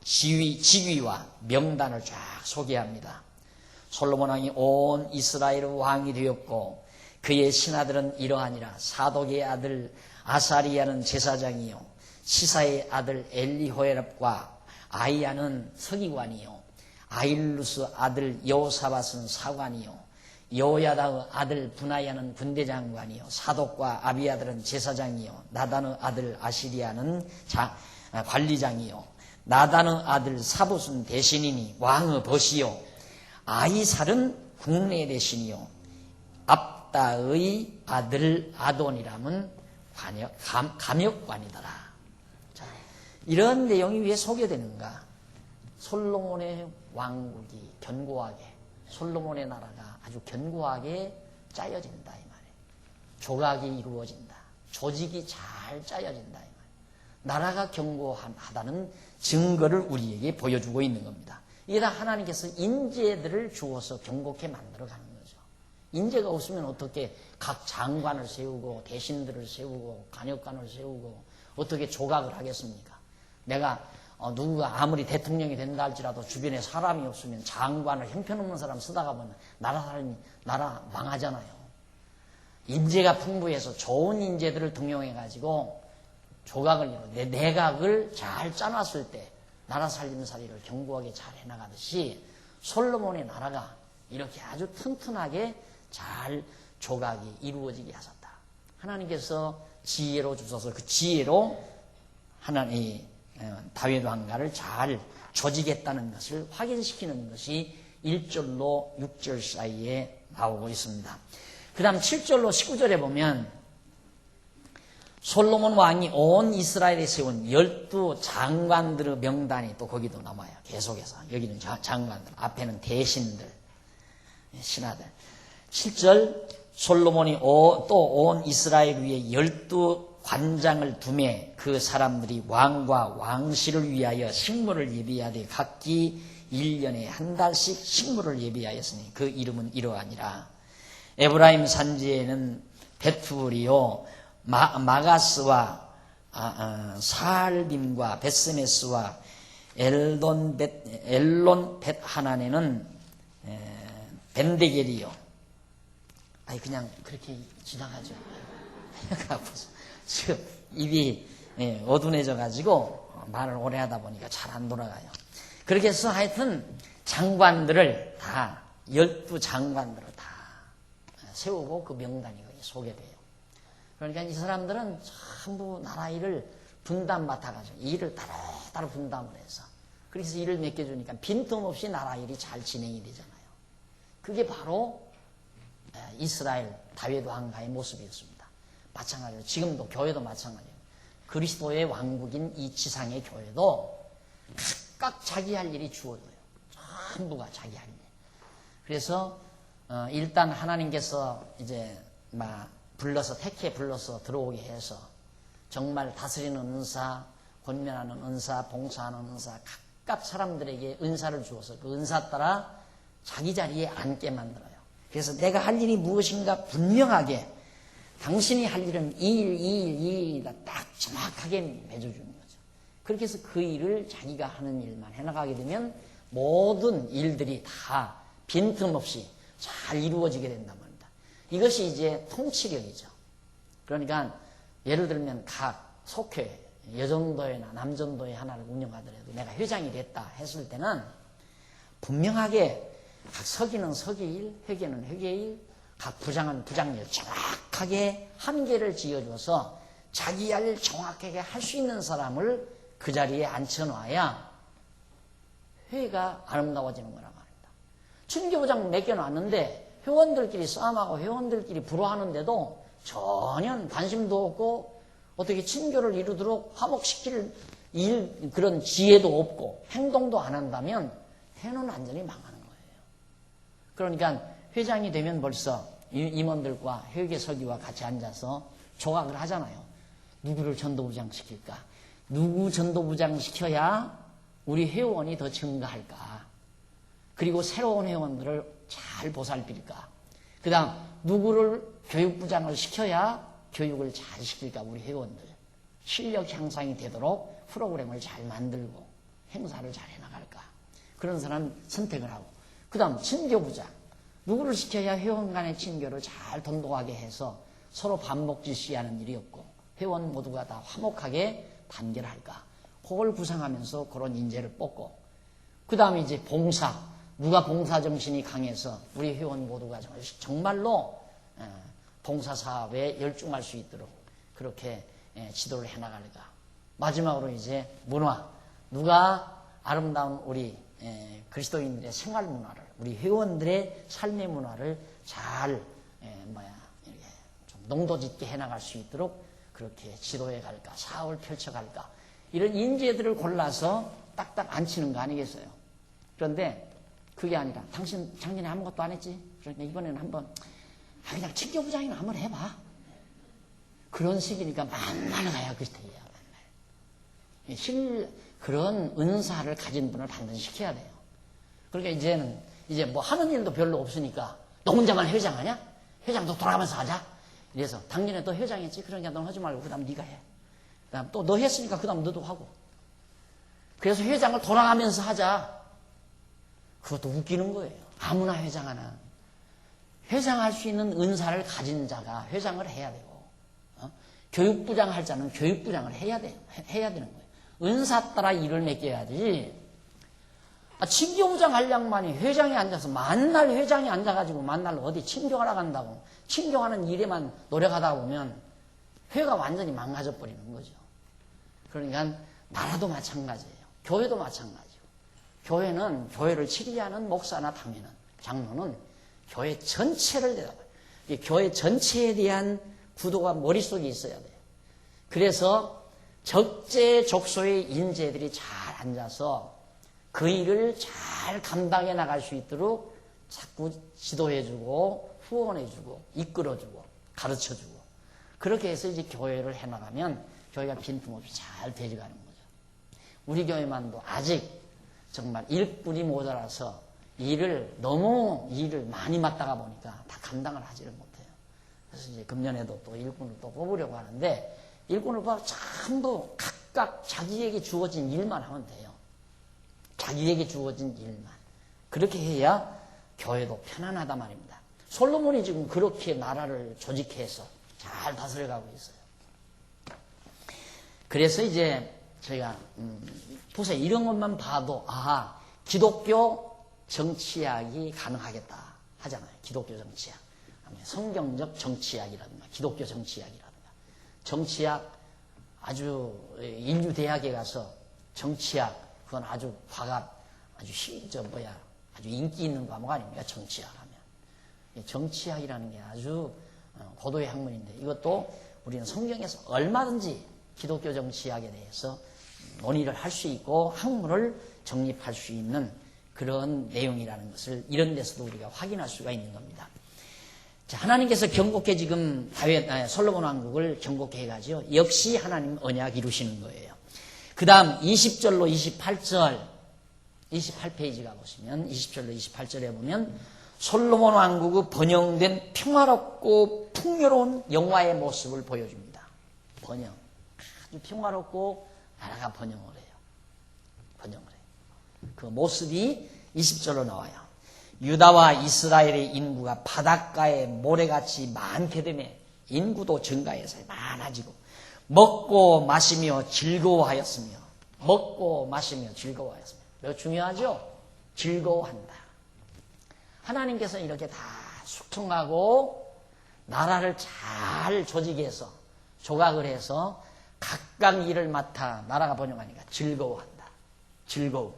직위와 명단을 쫙 소개합니다. 솔로몬 왕이 온 이스라엘 왕이 되었고 그의 신하들은 이러하니라. 사독의 아들 아사리야는 제사장이요 시사의 아들 엘리호엘과 아이야는 서기관이요 아일루스 아들 여호사밧은 사관이요 여호야다의 아들 분하야는 군대장관이요 사독과 아비아들은 제사장이요 나단의 아들 아시리야는 관리장이요 나단의 아들 사붓은 대신이니 왕의 벗이요 아이살은 국내 대신이요 압다의 아들 아돈이라면 감역관이더라. 자, 이런 내용이 왜 소개되는가? 솔로몬의 왕국이 견고하게, 솔로몬의 나라가 아주 견고하게 짜여진다 이 말이에요. 조각이 이루어진다. 조직이 잘 짜여진다 이 말이에요. 나라가 견고하다는 증거를 우리에게 보여주고 있는 겁니다. 이게 다 하나님께서 인재들을 주어서 견고하게 만들어가는 거죠. 인재가 없으면 어떻게 각 장관을 세우고 대신들을 세우고 간역관을 세우고 어떻게 조각을 하겠습니까? 내가 누구가 아무리 대통령이 된다 할지라도 주변에 사람이 없으면 장관을 형편없는 사람 쓰다가 보면 나라 망하잖아요. 인재가 풍부해서 좋은 인재들을 등용해가지고 조각을 이루고 내각을 잘 짜놨을 때 나라 살림살이를 견고하게 잘 해나가듯이 솔로몬의 나라가 이렇게 아주 튼튼하게 잘 조각이 이루어지게 하셨다. 하나님께서 지혜로 주셔서 그 지혜로 하나님 다윗 왕가를 잘 조직했다는 것을 확인시키는 것이 1절로 6절 사이에 나오고 있습니다. 그 다음 7절로 19절에 보면 솔로몬 왕이 온 이스라엘에 세운 12장관들의 명단이 또 거기도 남아요. 계속해서 여기는 장관들, 앞에는 대신들, 신하들. 7절 솔로몬이 또 온 이스라엘 위에 12관장을 두매 그 사람들이 왕과 왕실을 위하여 식물을 예비하되 각기 1년에 한 달씩 식물을 예비하였으니 그 이름은 이러하니라. 에브라임 산지에는 베투리요 마가스와 사알빔과 베스메스와 엘론 벳 하난에는 벤데겔이요. 아니 그냥 그렇게 지나가죠. 지금 입이 어두워져 가지고 말을 오래 하다 보니까 잘 안 돌아가요. 그렇게 해서 하여튼 장관들을 다 12장관들을 다 세우고 그 명단이 거기 소개돼요. 그러니까 이 사람들은 전부 나라 일을 분담 맡아가지고 일을 따로 분담을 해서 그래서 일을 맡겨주니까 빈틈없이 나라 일이 잘 진행이 되잖아요. 그게 바로 이스라엘 다윗 왕가의 모습이었습니다. 마찬가지로 지금도 교회도 마찬가지예요. 그리스도의 왕국인 이 지상의 교회도 각각 자기 할 일이 주어져요. 전부가 자기 할 일. 그래서 일단 하나님께서 이제 택해 불러서 들어오게 해서 정말 다스리는 은사, 권면하는 은사, 봉사하는 은사, 각각 사람들에게 은사를 주어서 그 은사 따라 자기 자리에 앉게 만들어요. 그래서 내가 할 일이 무엇인가 분명하게 당신이 할 일은 이 일이다 딱 정확하게 맺어주는 거죠. 그렇게 해서 그 일을 자기가 하는 일만 해나가게 되면 모든 일들이 다 빈틈없이 잘 이루어지게 된단 말입니다. 이것이 이제 통치력이죠. 그러니까 예를 들면 각 속회, 여정도회나 남전도회 하나를 운영하더라도 내가 회장이 됐다 했을 때는 분명하게 각 서기는 서기일, 회계는 회계일, 각 부장은 부장일 정확하게 한계를 지어줘서 자기 할 일 정확하게 할 수 있는 사람을 그 자리에 앉혀놔야 회의가 아름다워지는 거란 말입니다. 친교부장 맡겨놨는데 회원들끼리 싸움하고 회원들끼리 불화하는데도 전혀 관심도 없고 어떻게 친교를 이루도록 화목시킬 그런 지혜도 없고 행동도 안 한다면 회는 완전히 망하는 거예요. 그러니까 회장이 되면 벌써 임원들과 회계서기와 같이 앉아서 조각을 하잖아요. 누구를 전도부장 시킬까? 누구 전도부장 시켜야 우리 회원이 더 증가할까? 그리고 새로운 회원들을 잘 보살필까? 그 다음 누구를 교육부장을 시켜야 교육을 잘 시킬까? 우리 회원들 실력 향상이 되도록 프로그램을 잘 만들고 행사를 잘 해나갈까? 그런 사람 선택을 하고 그 다음 친교부장. 누구를 시켜야 회원 간의 친교를 잘 돈독하게 해서 서로 반복지시하는 일이 없고 회원 모두가 다 화목하게 단결할까. 그걸 구상하면서 그런 인재를 뽑고, 그 다음에 이제 봉사. 누가 봉사정신이 강해서 우리 회원 모두가 정말로 봉사사업에 열중할 수 있도록 그렇게 지도를 해나갈까. 마지막으로 이제 문화. 누가 아름다운 우리 그리스도인들의 생활 문화를, 우리 회원들의 삶의 문화를 잘 이렇게 좀 농도 짙게 해나갈 수 있도록 그렇게 지도해 갈까, 사업을 펼쳐 갈까. 이런 인재들을 골라서 딱딱 앉히는 거 아니겠어요? 그런데 그게 아니라 당신 작년에 아무것도 안 했지? 그러니까 이번에는 한번 그냥 친교부장이나 한번 해봐. 그런 식이니까 만날 가야 그때야. 그런 은사를 가진 분을 반드시 시켜야 돼요. 그러니까 이제는 이제 뭐 하는 일도 별로 없으니까 너 혼자만 회장하냐? 회장도 돌아가면서 하자. 이래서 당연히 너 회장했지. 그러니까 너 하지 말고 그다음 네가 해. 그다음 또 너 했으니까 그다음 너도 하고. 그래서 회장을 돌아가면서 하자. 그것도 웃기는 거예요. 아무나 회장하나. 회장할 수 있는 은사를 가진 자가 회장을 해야 되고, 교육부장 할 자는 교육부장을 해야 되는 거예요. 은사 따라 일을 맡겨야지. 친교부장 할 양반이 회장에 앉아서 만날 회장에 앉아가지고 만날 어디 친교하러 간다고 친교하는 일에만 노력하다 보면 회가 완전히 망가져 버리는 거죠. 그러니까 나라도 마찬가지예요. 교회도 마찬가지고. 교회는 교회를 치리하는 목사나 당회는 장로는 교회 전체를 내다봐요. 교회 전체에 대한 구도가 머릿속에 있어야 돼요. 그래서 적재적소의 인재들이 잘 앉아서 그 일을 잘 감당해 나갈 수 있도록 자꾸 지도해주고 후원해주고 이끌어주고 가르쳐주고 그렇게 해서 이제 교회를 해나가면 교회가 빈틈없이 잘 되어가는 거죠. 우리 교회만도 아직 정말 일꾼이 모자라서 너무 일을 많이 맡다가 보니까 다 감당을 하지를 못해요. 그래서 이제 금년에도 또 일꾼을 또 뽑으려고 하는데 일꾼을 뽑아 전부 각각 자기에게 주어진 일만 하면 돼요. 자기에게 주어진 일만. 그렇게 해야 교회도 편안하다 말입니다. 솔로몬이 지금 그렇게 나라를 조직해서 잘 다스려가고 있어요. 그래서 이제 저희가 보세요. 이런 것만 봐도 기독교 정치학이 가능하겠다 하잖아요. 기독교 정치학. 성경적 정치학이라든가 기독교 정치학이라든가. 정치학 아주 인류 대학에 가서 정치학 그건 아주 아주 아주 인기 있는 과목 아닙니까? 정치학 하면. 정치학이라는 게 아주 고도의 학문인데 이것도 우리는 성경에서 얼마든지 기독교 정치학에 대해서 논의를 할 수 있고 학문을 정립할 수 있는 그런 내용이라는 것을 이런 데서도 우리가 확인할 수가 있는 겁니다. 자, 하나님께서 경고케 지금 솔로몬 왕국을 경고케 해가지고 역시 하나님 언약 이루시는 거예요. 그 다음 20절로 28절 28페이지 가보시면 20절로 28절에 보면 솔로몬 왕국의 번영된 평화롭고 풍요로운 영화의 모습을 보여줍니다. 번영. 아주 평화롭고 나라가 번영을 해요. 번영을 해요. 그 모습이 20절로 나와요. 유다와 이스라엘의 인구가 바닷가에 모래같이 많게 되며 인구도 증가해서 많아지고 먹고 마시며 즐거워하였으며 먹고 마시며 즐거워하였으며 이거 중요하죠? 즐거워한다. 하나님께서 이렇게 다 숙청하고 나라를 잘 조직해서 조각을 해서 각각 일을 맡아 나라가 번영하니까 즐거워한다. 즐거움.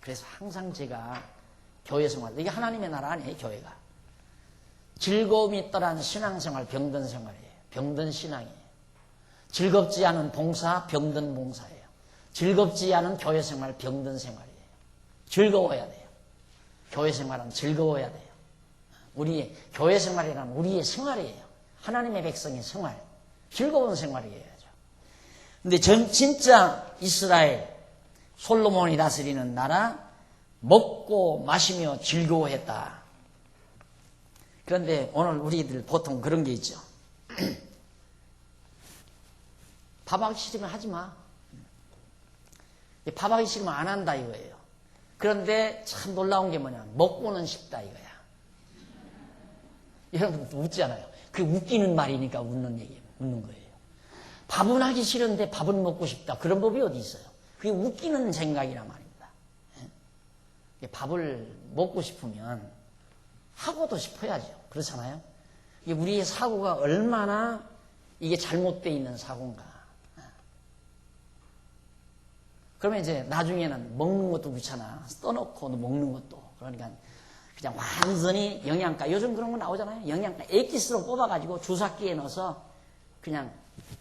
그래서 항상 제가 교회 생활, 이게 하나님의 나라 아니에요, 교회가. 즐거움이 떠난 신앙생활, 병든 생활이에요. 병든 신앙이에요. 즐겁지 않은 봉사, 병든 봉사예요. 즐겁지 않은 교회 생활, 병든 생활이에요. 즐거워야 돼요. 교회 생활은 즐거워야 돼요. 우리 교회 생활이란 우리의 생활이에요. 하나님의 백성의 생활. 즐거운 생활이어야죠. 근데 진짜 이스라엘, 솔로몬이 다스리는 나라, 먹고 마시며 즐거워했다. 그런데 오늘 우리들 보통 그런 게 있죠. 밥하기 싫으면 하지 마. 밥하기 싫으면 안 한다 이거예요. 그런데 참 놀라운 게 뭐냐. 먹고는 싶다 이거야. 여러분 웃잖아요. 그게 웃기는 말이니까 웃는 거예요. 밥은 하기 싫은데 밥은 먹고 싶다. 그런 법이 어디 있어요. 그게 웃기는 생각이란 말입니다. 밥을 먹고 싶으면 하고도 싶어야죠. 그렇잖아요. 이게 우리의 사고가 얼마나 이게 잘못되어 있는 사고인가. 그러면 이제 나중에는 먹는 것도 귀찮아. 떠놓고 먹는 것도. 그러니까 그냥 완전히 영양가. 요즘 그런 거 나오잖아요. 영양가 엑기스로 뽑아가지고 주사기에 넣어서 그냥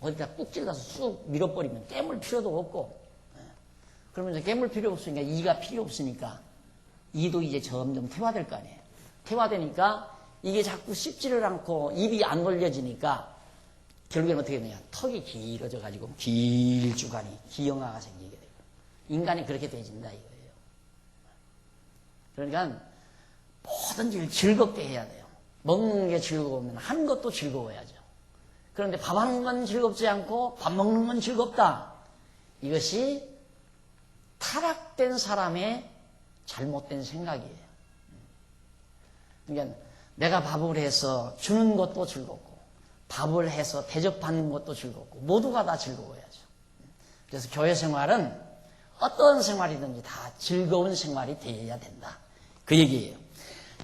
어디다 꾹 찔러서 쑥 밀어버리면 깨물 필요도 없고. 그러면 이제 깨물 필요 없으니까 이가 필요 없으니까 이도 이제 점점 퇴화될 거 아니에요. 퇴화되니까 이게 자꾸 씹지를 않고 입이 안 벌려지니까 결국에는 어떻게 되냐. 턱이 길어져가지고 길주간이 기형아가 생기게 돼요. 인간이 그렇게 되진다 이거예요. 그러니까 뭐든지 를 즐겁게 해야 돼요. 먹는 게 즐거우면 하는 것도 즐거워야죠. 그런데 밥 하는 건 즐겁지 않고 밥 먹는 건 즐겁다. 이것이 타락된 사람의 잘못된 생각이에요. 그러니까 내가 밥을 해서 주는 것도 즐겁고 밥을 해서 대접받는 것도 즐겁고 모두가 다 즐거워야죠. 그래서 교회 생활은 어떤 생활이든지 다 즐거운 생활이 되어야 된다. 그 얘기예요.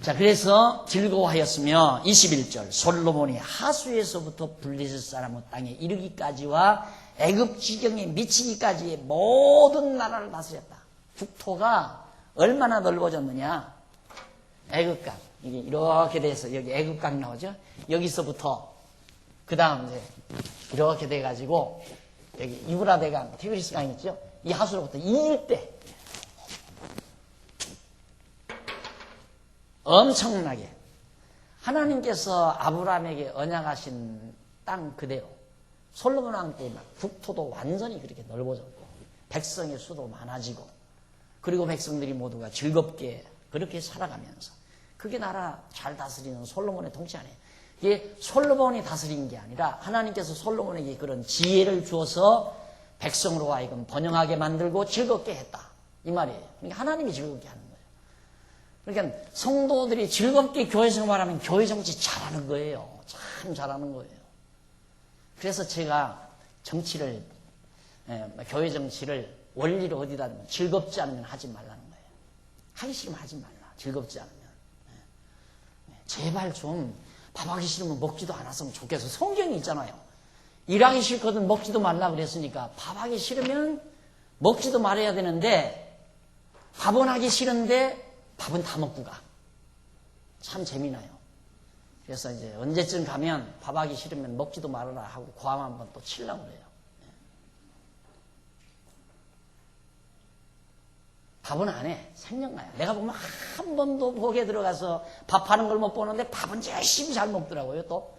자, 그래서 즐거워하였으며 21절 솔로몬이 하수에서부터 블레셋 사람의 땅에 이르기까지와 애굽 지경에 미치기까지의 모든 나라를 다스렸다. 국토가 얼마나 넓어졌느냐. 애굽강 이게 이렇게 돼서 여기 애굽강 나오죠. 여기서부터 그 다음 이제 이렇게 돼가지고 여기 유브라데강, 티그리스강 있죠. 이 하수로부터 이 일대 엄청나게 하나님께서 아브라함에게 언약하신 땅 그대로 솔로몬 왕 때 국토도 완전히 그렇게 넓어졌고 백성의 수도 많아지고 그리고 백성들이 모두가 즐겁게 그렇게 살아가면서 그게 나라 잘 다스리는 솔로몬의 통치 안에 이게 솔로몬이 다스린 게 아니라 하나님께서 솔로몬에게 그런 지혜를 주어서 백성으로 하여금 번영하게 만들고 즐겁게 했다 이 말이에요. 그러니까 하나님이 즐겁게 하는 거예요. 그러니까 성도들이 즐겁게 교회 생활하면 교회 정치 잘하는 거예요. 참 잘하는 거예요. 그래서 제가 정치를 교회 정치를 원리를 어디다 두면 즐겁지 않으면 하지 말라는 거예요. 하기 싫으면 하지 말라. 즐겁지 않으면. 제발 좀 밥하기 싫으면 먹지도 않았으면 좋겠어. 성경이 있잖아요. 일하기 싫거든 먹지도 말라 그랬으니까 밥하기 싫으면 먹지도 말아야 되는데 밥은 하기 싫은데 밥은 다 먹고 가. 참 재미나요. 그래서 이제 언제쯤 가면 밥하기 싫으면 먹지도 말아라 하고 고함 한번 또 치려고 그래요. 밥은 안 해. 생각나요. 내가 보면 한 번도 복에 들어가서 밥하는 걸 못 보는데 밥은 열심히 잘 먹더라고요. 또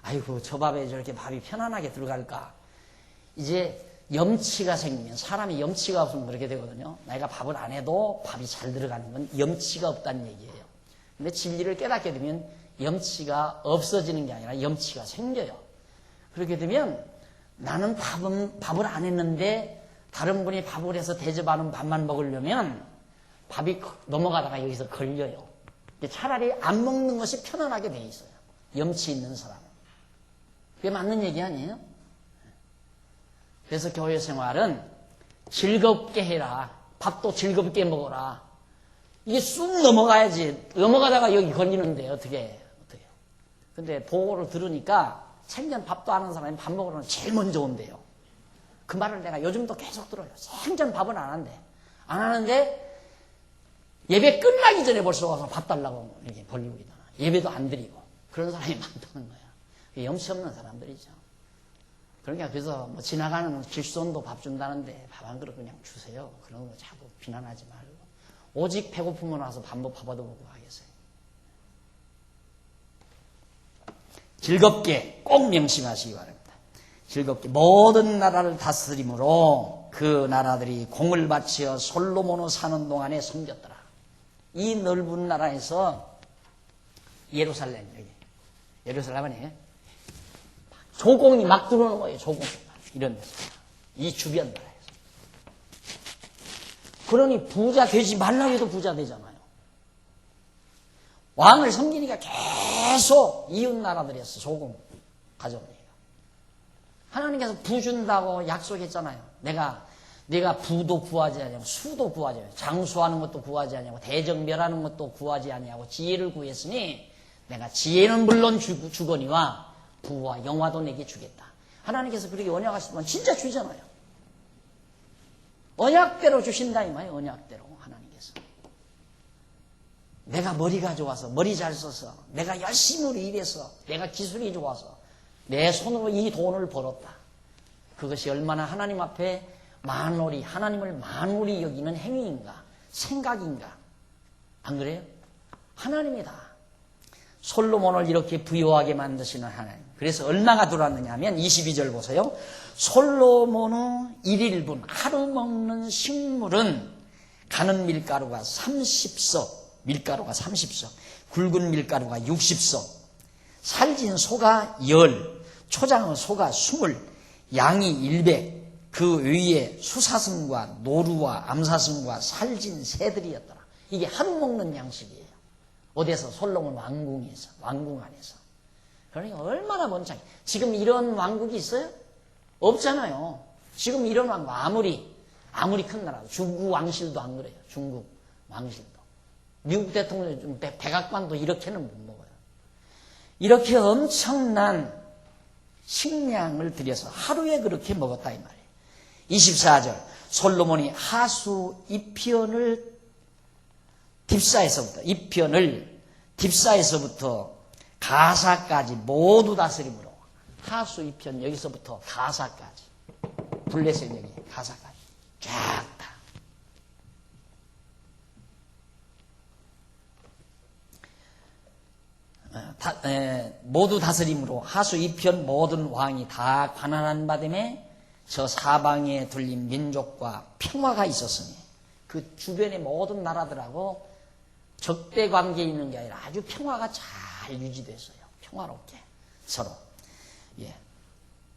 아이고 저 밥에 저렇게 밥이 편안하게 들어갈까. 이제 염치가 생기면 사람이 염치가 없으면 그렇게 되거든요. 내가 밥을 안 해도 밥이 잘 들어가는 건 염치가 없다는 얘기예요. 근데 진리를 깨닫게 되면 염치가 없어지는 게 아니라 염치가 생겨요. 그렇게 되면 나는 밥을 안 했는데 다른 분이 밥을 해서 대접하는 밥만 먹으려면 밥이 넘어가다가 여기서 걸려요. 차라리 안 먹는 것이 편안하게 돼 있어요. 염치 있는 사람은. 그게 맞는 얘기 아니에요? 그래서 교회 생활은 즐겁게 해라. 밥도 즐겁게 먹어라. 이게 쑥 넘어가야지. 넘어가다가 여기 걸리는데 어떻게. 근데 보고를 들으니까 생전 밥도 안 하는 사람이 밥 먹으러는 제일 먼저 온대요. 그 말을 내가 요즘도 계속 들어요. 생전 밥은 안 한대. 안 하는데 예배 끝나기 전에 벌써 와서 밥 달라고 이렇게 벌리고 있잖아. 예배도 안 드리고. 그런 사람이 많다는 거야. 염치 없는 사람들이죠. 그러니까 그래서 뭐 지나가는 길손도 밥 준다는데 밥 한 그릇 그냥 주세요. 그런 거 자꾸 비난하지 말고. 오직 배고프면 와서 밥도 먹고 가겠어요. 즐겁게 꼭 명심하시기 바랍니다. 즐겁게 모든 나라를 다스림으로 그 나라들이 공을 바치어 솔로몬이 사는 동안에 섬겼더라. 이 넓은 나라에서 예루살렘 여기 예루살렘 아니에요? 조공이 막 들어오는 거예요. 조공이 이런 데서 이 주변 나라에서 그러니 부자 되지 말라고 해도 부자 되잖아요. 왕을 섬기니까 계속 이웃 나라들에서 소금 가져옵니다. 하나님께서 부 준다고 약속했잖아요. 내가 부도 구하지 아니하고 수도 구하지 아니하고 장수하는 것도 구하지 아니하고 대정멸하는 것도 구하지 아니하고 지혜를 구했으니 내가 지혜는 물론 주거니와 부와 영화도 내게 주겠다. 하나님께서 그렇게 언약하시면 진짜 주잖아요. 언약대로 주신다 이 말이에요. 언약대로 하나님께서. 내가 머리가 좋아서 머리 잘 써서 내가 열심히 일해서 내가 기술이 좋아서 내 손으로 이 돈을 벌었다. 그것이 얼마나 하나님 앞에 만월이 하나님을 만월이 여기는 행위인가 생각인가 안 그래요? 하나님이다. 솔로몬을 이렇게 부유하게 만드시는 하나님. 그래서 얼마가 들어왔느냐 하면 22절 보세요. 솔로몬의 1인분 하루 먹는 식물은 가는 밀가루가 30석, 굵은 밀가루가 60석, 살진 소가 10, 초장의 소가 20, 양이 100, 그 위에 수사슴과 노루와 암사슴과 살진 새들이었더라. 이게 하루 먹는 양식이에요. 어디서? 솔로몬 왕궁 안에서. 그러니까 얼마나 먼 차이. 지금 이런 왕국이 있어요? 없잖아요. 지금 이런 왕국 아무리 큰 나라도 중국 왕실도 안 그래요. 중국 왕실도. 미국 대통령 백악관도 이렇게는 못 먹어요. 이렇게 엄청난 식량을 들여서 하루에 그렇게 먹었다 이 말이에요. 24절 솔로몬이 하수 2편을 딥사에서부터 가사까지 모두 다스림으로 하수 2편 여기서부터 가사까지 블레셋 여기 가사까지 쫙 다. 모두 다스림으로 하수 2편 모든 왕이 다 관할한 바됨에 저 사방에 둘린 민족과 평화가 있었으니 그 주변의 모든 나라들하고 적대 관계에 있는 게 아니라 아주 평화가 잘 유지됐어요. 평화롭게 서로.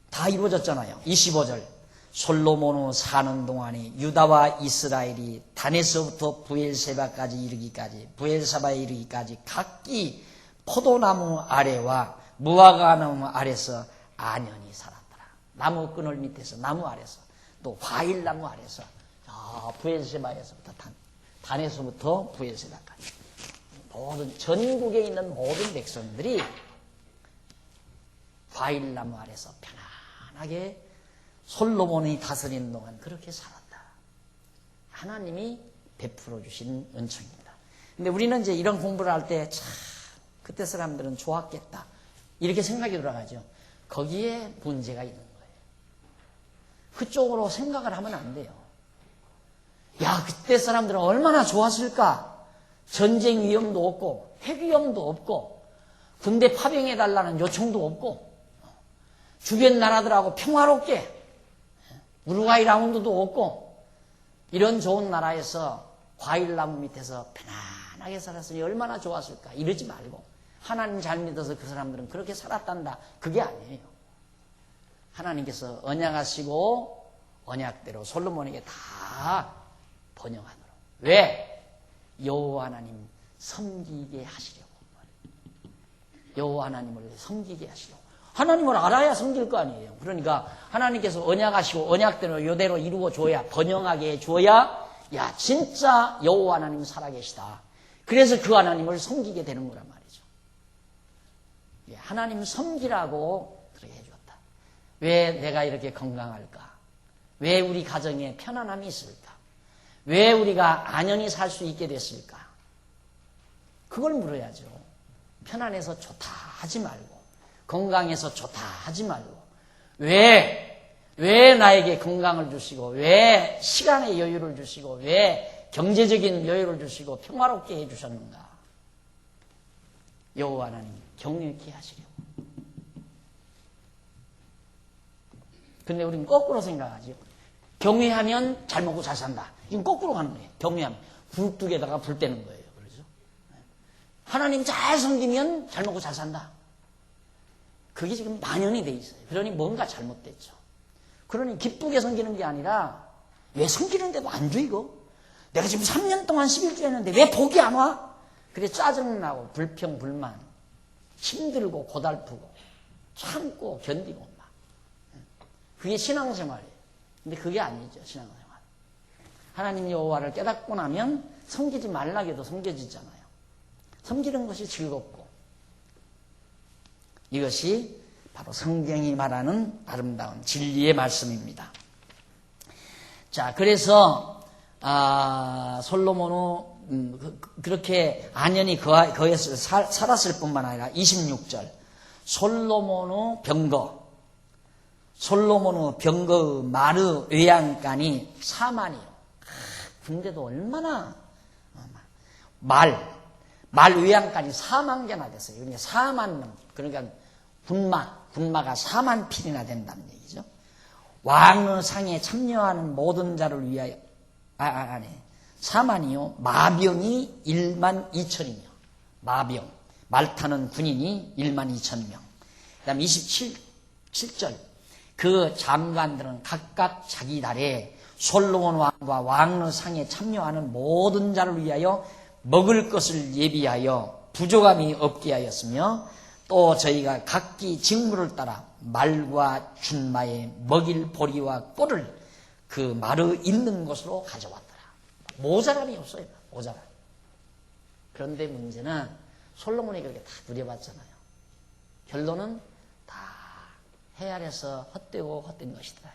다 이루어졌잖아요. 25절 솔로몬의 사는 동안에 유다와 이스라엘이 단에서부터 부엘세바에 이르기까지 각기 포도나무 아래와 무화과나무 아래서 안연히 살았더라. 나무 그늘 밑에서 나무 아래서 또 과일나무 아래서 부엘세바에서부터 단에서부터 부엘세바까지 모든 전국에 있는 모든 백성들이 과일나무 아래서 편안하게 솔로몬이 다스리는 동안 그렇게 살았다. 하나님이 베풀어 주신 은총입니다. 근데 우리는 이제 이런 공부를 할 때 참 그때 사람들은 좋았겠다 이렇게 생각이 돌아가죠. 거기에 문제가 있는 거예요. 그쪽으로 생각을 하면 안 돼요. 야, 그때 사람들은 얼마나 좋았을까? 전쟁 위험도 없고 핵 위험도 없고 군대 파병해달라는 요청도 없고 주변 나라들하고 평화롭게 우루과이 라운드도 없고 이런 좋은 나라에서 과일나무 밑에서 편안하게 살았으니 얼마나 좋았을까? 이러지 말고 하나님 잘 믿어서 그 사람들은 그렇게 살았단다. 그게 아니에요. 하나님께서 언약하시고 언약대로 솔로몬에게 다 번영하도록. 왜? 여호와 하나님 섬기게 하시려고. 여호와 하나님을 섬기게 하시려고. 하나님을 알아야 섬길 거 아니에요. 그러니까 하나님께서 언약하시고 언약대로 이대로 이루어 줘야 번영하게 해줘야 야 진짜 여호와 하나님 살아계시다. 그래서 그 하나님을 섬기게 되는 거란 말이죠. 하나님 섬기라고 그렇게 해줬다. 왜 내가 이렇게 건강할까? 왜 우리 가정에 편안함이 있을까? 왜 우리가 안연히 살 수 있게 됐을까? 그걸 물어야죠. 편안해서 좋다 하지 말고 건강해서 좋다 하지 말고 왜 나에게 건강을 주시고 왜 시간의 여유를 주시고 왜 경제적인 여유를 주시고 평화롭게 해주셨는가? 여호와 하나님 경외케 하시려고. 근데 우리는 거꾸로 생각하죠. 경외하면 잘 먹고 잘 산다. 이건 거꾸로 가는 거예요. 경외하면 굴뚝에다가 불 떼는 거예요. 그렇죠? 하나님 잘 섬기면 잘 먹고 잘 산다. 그게 지금 만연이 돼 있어요. 그러니 뭔가 잘못됐죠. 그러니 기쁘게 섬기는 게 아니라 왜 섬기는데도 안 줘 이거? 내가 지금 3년 동안 11주 했는데 왜 복이 안 와? 그래 짜증나고 불평, 불만, 힘들고 고달프고 참고 견디고 막. 그게 신앙생활이에요. 근데 그게 아니죠, 신앙생활. 하나님 여호와를 깨닫고 나면 섬기지 말라고 해도 섬겨지잖아요. 섬기는 것이 즐겁고. 이것이 바로 성경이 말하는 아름다운 진리의 말씀입니다. 자, 그래서 솔로몬은 그렇게 안연히 거기에서 살았을 뿐만 아니라 26절 솔로몬의 병거의 마르 외양간이 4만이요. 근데도 얼마나 말 외양간이 4만 개나 됐어요. 그러니까 4만 명. 그러니까 군마가 4만 필이나 된다는 얘기죠. 왕의 상에 참여하는 모든 자를 위하여 4만이요. 마병이 1만 2천이며 말 타는 군인이 1만 2천 명. 그 다음 27절 그 장관들은 각각 자기 달에 솔로몬 왕과 왕의 상에 참여하는 모든 자를 위하여 먹을 것을 예비하여 부족함이 없게 하였으며 또 저희가 각기 직무를 따라 말과 준마에 먹일 보리와 꿀을 그 말의 있는 곳으로 가져왔더라. 모자람이 없어요. 모자람. 그런데 문제는 솔로몬이 그렇게 다 누려봤잖아요. 결론은 다 헤아려서 헛되고 헛된 것이더라.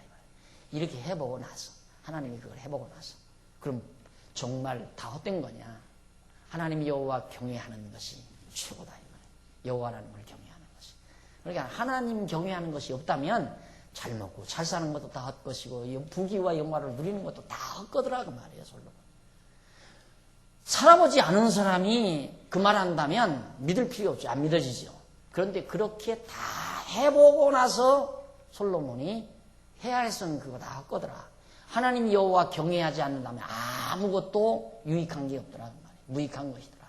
이렇게 해보고 나서 하나님이 그걸 해보고 나서 그럼 정말 다 헛된 거냐? 하나님 여호와 경외하는 것이 최고다. 여호와라는 걸 경외하는 것이. 그러니까 하나님 경외하는 것이 없다면 잘 먹고 잘 사는 것도 다 헛것이고 부귀와 영화를 누리는 것도 다 헛거더라 그 말이에요. 솔로몬. 살아보지 않은 사람이 그 말 한다면 믿을 필요 없죠. 안 믿어지죠. 그런데 그렇게 다 해보고 나서 솔로몬이 헤아려서는 그거 다 헛거더라. 하나님 여호와 경외하지 않는다면 아무것도 유익한 게 없더라 그 말이에요. 무익한 것이더라.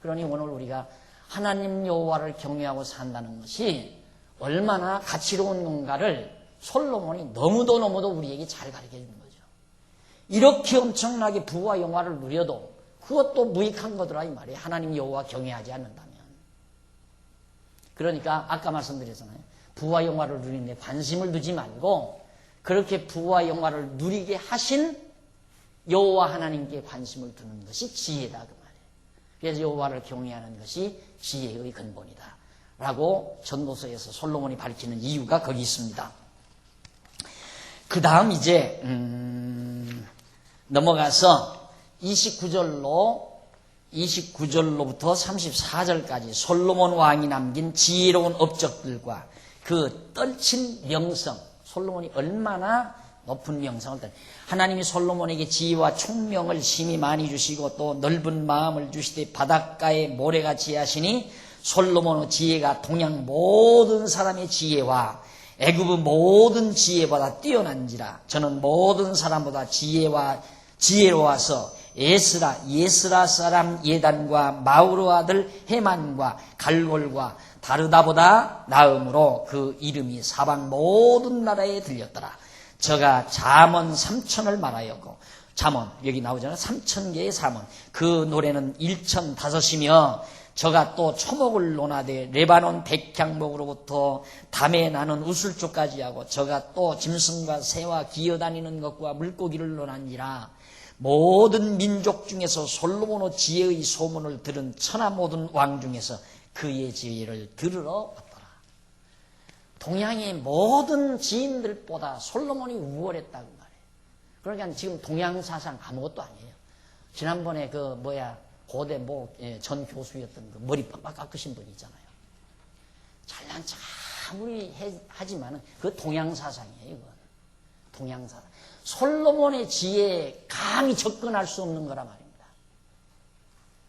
그러니 오늘 우리가 하나님 여호와를 경외하고 산다는 것이 얼마나 가치로운 건가를 솔로몬이 너무도 우리에게 잘 가르쳐 준 거죠. 이렇게 엄청나게 부와 영화를 누려도 그것도 무익한 거더라 이 말이에요. 하나님 여호와 경외하지 않는다면. 그러니까 아까 말씀드렸잖아요. 부와 영화를 누리는데 관심을 두지 말고 그렇게 부와 영화를 누리게 하신 여호와 하나님께 관심을 두는 것이 지혜다 그 말이에요. 그래서 여호와를 경외하는 것이 지혜의 근본이다 라고 전도서에서 솔로몬이 밝히는 이유가 거기 있습니다. 그 다음 이제 넘어가서 29절로부터 34절까지 솔로몬 왕이 남긴 지혜로운 업적들과 그 떨친 명성, 솔로몬이 얼마나 높은 명성을 하나님이 솔로몬에게 지혜와 총명을 심히 많이 주시고 또 넓은 마음을 주시되 바닷가에 모래같이 하시니 솔로몬의 지혜가 동양 모든 사람의 지혜와 애굽의 모든 지혜보다 뛰어난지라. 저는 모든 사람보다 지혜로워서 예스라 사람 예단과 마우로 아들 헤만과 갈골과 다르다보다 나음으로 그 이름이 사방 모든 나라에 들렸더라. 저가 잠언 3천을 말하였고 잠언 여기 나오잖아요. 3,000개의 잠언 그 노래는 1,005이며 저가 또 초목을 논하되 레바논 백향목으로부터 담에 나는 우슬초까지 하고 저가 또 짐승과 새와 기어다니는 것과 물고기를 논한지라. 모든 민족 중에서 솔로몬의 지혜의 소문을 들은 천하 모든 왕 중에서 그의 지혜를 들으러 왔더라. 동양의 모든 지인들보다 솔로몬이 우월했다고 말해요. 그러니까 지금 동양 사상 아무것도 아니에요. 지난번에 고대 전 교수였던 그 머리 빡빡 깎으신 분 있잖아요. 잘난 척 아무리 하지만은 그 동양 사상이에요. 이건 동양 사상. 솔로몬의 지혜에 감히 접근할 수 없는 거란 말입니다.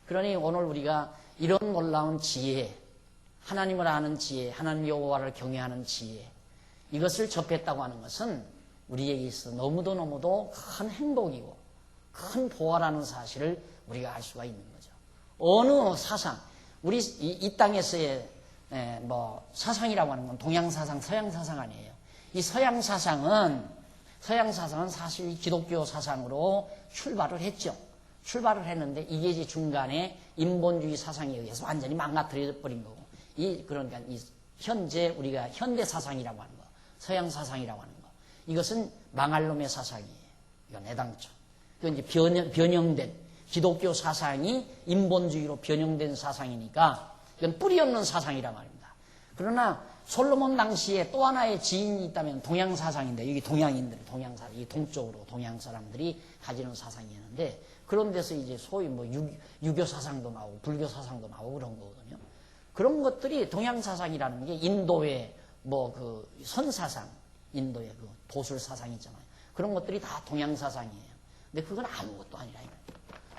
그러니 오늘 우리가 이런 놀라운 지혜, 하나님을 아는 지혜, 하나님 여호와를 경외하는 지혜, 이것을 접했다고 하는 것은 우리에게 있어 너무도 큰 행복이고 큰 보화라는 사실을 우리가 알 수가 있는 거죠. 어느 사상, 우리 이 땅에서의 사상이라고 하는 건 동양 사상, 서양 사상 아니에요. 이 서양 사상은 서양 사상은 사실 기독교 사상으로 출발을 했죠. 출발을 했는데 이게 이제 중간에 인본주의 사상에 의해서 완전히 망가뜨려 버린 거고, 그러니까 현재 우리가 현대 사상이라고 하는 거, 서양 사상이라고 하는 거, 이것은 망할 놈의 사상이에요. 이건 애당초. 그건 이제 변형된 기독교 사상이 인본주의로 변형된 사상이니까 이건 뿌리 없는 사상이란 말입니다. 그러나 솔로몬 당시에 또 하나의 지인이 있다면 동양 사상인데, 여기 동양인들, 이 동쪽으로 동양 사람들이 가지는 사상이었는데, 그런 데서 이제 소위 뭐 유교 사상도 나오고 불교 사상도 나오고 그런 거거든요. 그런 것들이 동양 사상이라는 게 인도의 뭐 그 선사상, 인도의 그 도술 사상 있잖아요. 그런 것들이 다 동양 사상이에요. 근데 그건 아무것도 아니라 이거예요.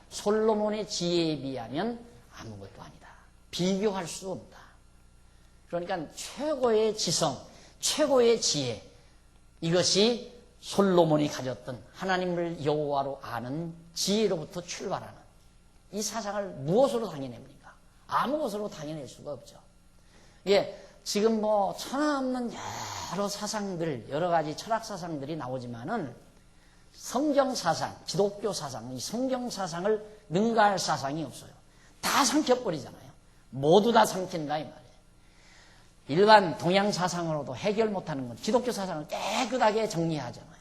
솔로몬의 지혜에 비하면 아무것도 아니다. 비교할 수 없다. 그러니까 최고의 지성, 최고의 지혜, 이것이 솔로몬이 가졌던 하나님을 여호와로 아는 지혜로부터 출발하는 이 사상을 무엇으로 당해냅니까? 아무것으로 당해낼 수가 없죠. 예, 지금 뭐 천하없는 여러 사상들, 여러 가지 철학 사상들이 나오지만은 성경 사상, 기독교 사상, 이 성경 사상을 능가할 사상이 없어요. 다 삼켜버리잖아요. 모두 다 삼킨다 이 말이에요. 일반 동양 사상으로도 해결 못하는 건 기독교 사상을 깨끗하게 정리하잖아요.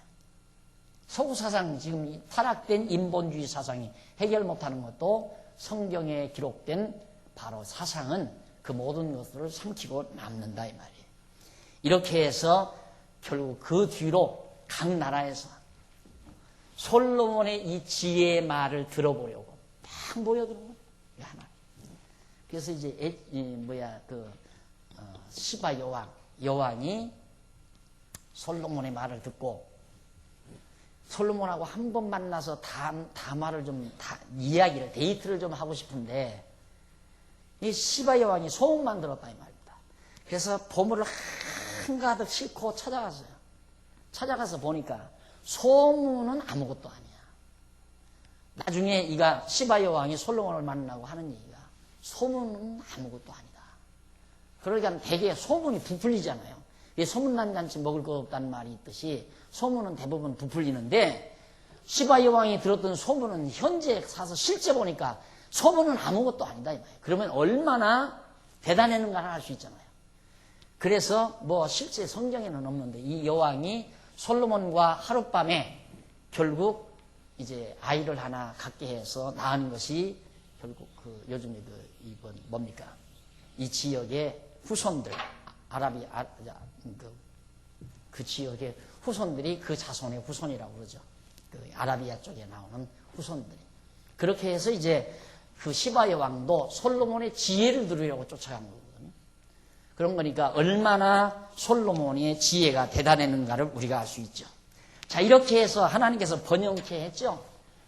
서구 사상, 지금 타락된 인본주의 사상이 해결 못하는 것도 성경에 기록된 바로 사상은 그 모든 것들을 삼키고 남는다 이 말이에요. 이렇게 해서 결국 그 뒤로 각 나라에서 솔로몬의 이 지혜의 말을 들어보려고 딱 모여들은 거예요. 하나. 그래서 이제 시바 여왕이 솔로몬의 말을 듣고, 솔로몬하고 한 번 만나서 다말을 이야기를, 데이트를 좀 하고 싶은데, 이 시바 여왕이 소문만 들었다 이 말입니다. 그래서 보물을 한가득 싣고 찾아갔어요. 찾아가서 보니까 소문은 아무것도 아니야. 나중에 이가 시바 여왕이 솔로몬을 만나고 하는 얘기가 소문은 아무것도 아니다. 그러니까 대개 소문이 부풀리잖아요. 소문난 잔치 먹을 것 없다는 말이 있듯이 소문은 대부분 부풀리는데, 시바 여왕이 들었던 소문은 현재 사서 실제 보니까 소문은 아무것도 아니다 이 말이에요. 그러면 얼마나 대단했는가를 알 수 있잖아요. 그래서 뭐 실제 성경에는 없는데 이 여왕이 솔로몬과 하룻밤에 결국 이제 아이를 하나 갖게 해서 낳은 것이 결국 요즘에 이번 뭡니까? 이 지역의 후손들, 그 지역의 후손들이 그 자손의 후손이라고 그러죠. 그 아라비아 쪽에 나오는 후손들이. 그렇게 해서 이제 그 시바 여왕도 솔로몬의 지혜를 들으려고 쫓아간 거거든요. 그런 거니까 얼마나 솔로몬의 지혜가 대단했는가를 우리가 알 수 있죠. 자, 이렇게 해서 하나님께서 번영케 했죠.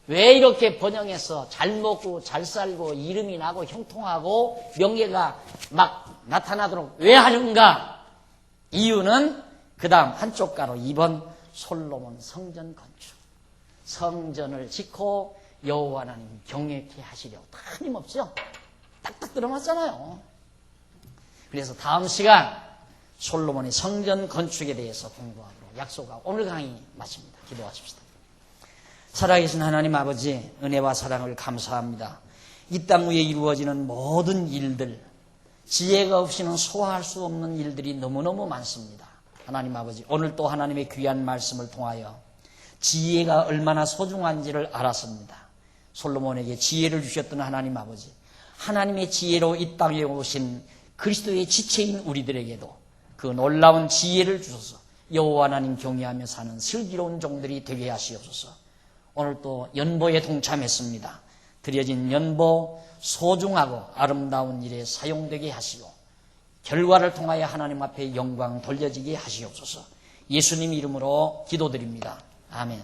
왜 이렇게 번영해서 잘 먹고 잘 살고 이름이 나고 형통하고 명예가 막 나타나도록 왜 하는가? 이유는 그 다음 한쪽 가로 2번 솔로몬 성전 건축. 성전을 짓고 여호와 하나님 경외케 하시려고. 틀림없죠? 딱딱 들어맞잖아요. 그래서 다음 시간 솔로몬의 성전 건축에 대해서 공부하도록 약속하고 오늘 강의 마칩니다. 기도하십시다. 살아계신 하나님 아버지, 은혜와 사랑을 감사합니다. 이 땅 위에 이루어지는 모든 일들, 지혜가 없이는 소화할 수 없는 일들이 너무너무 많습니다. 하나님 아버지, 오늘 또 하나님의 귀한 말씀을 통하여 지혜가 얼마나 소중한지를 알았습니다. 솔로몬에게 지혜를 주셨던 하나님 아버지, 하나님의 지혜로 이 땅에 오신 그리스도의 지체인 우리들에게도 그 놀라운 지혜를 주셔서 여호와 하나님 경외하며 사는 슬기로운 종들이 되게 하시옵소서. 오늘 또 연보에 동참했습니다. 드려진 연보 소중하고 아름다운 일에 사용되게 하시고 결과를 통하여 하나님 앞에 영광 돌려지게 하시옵소서. 예수님 이름으로 기도드립니다. 아멘.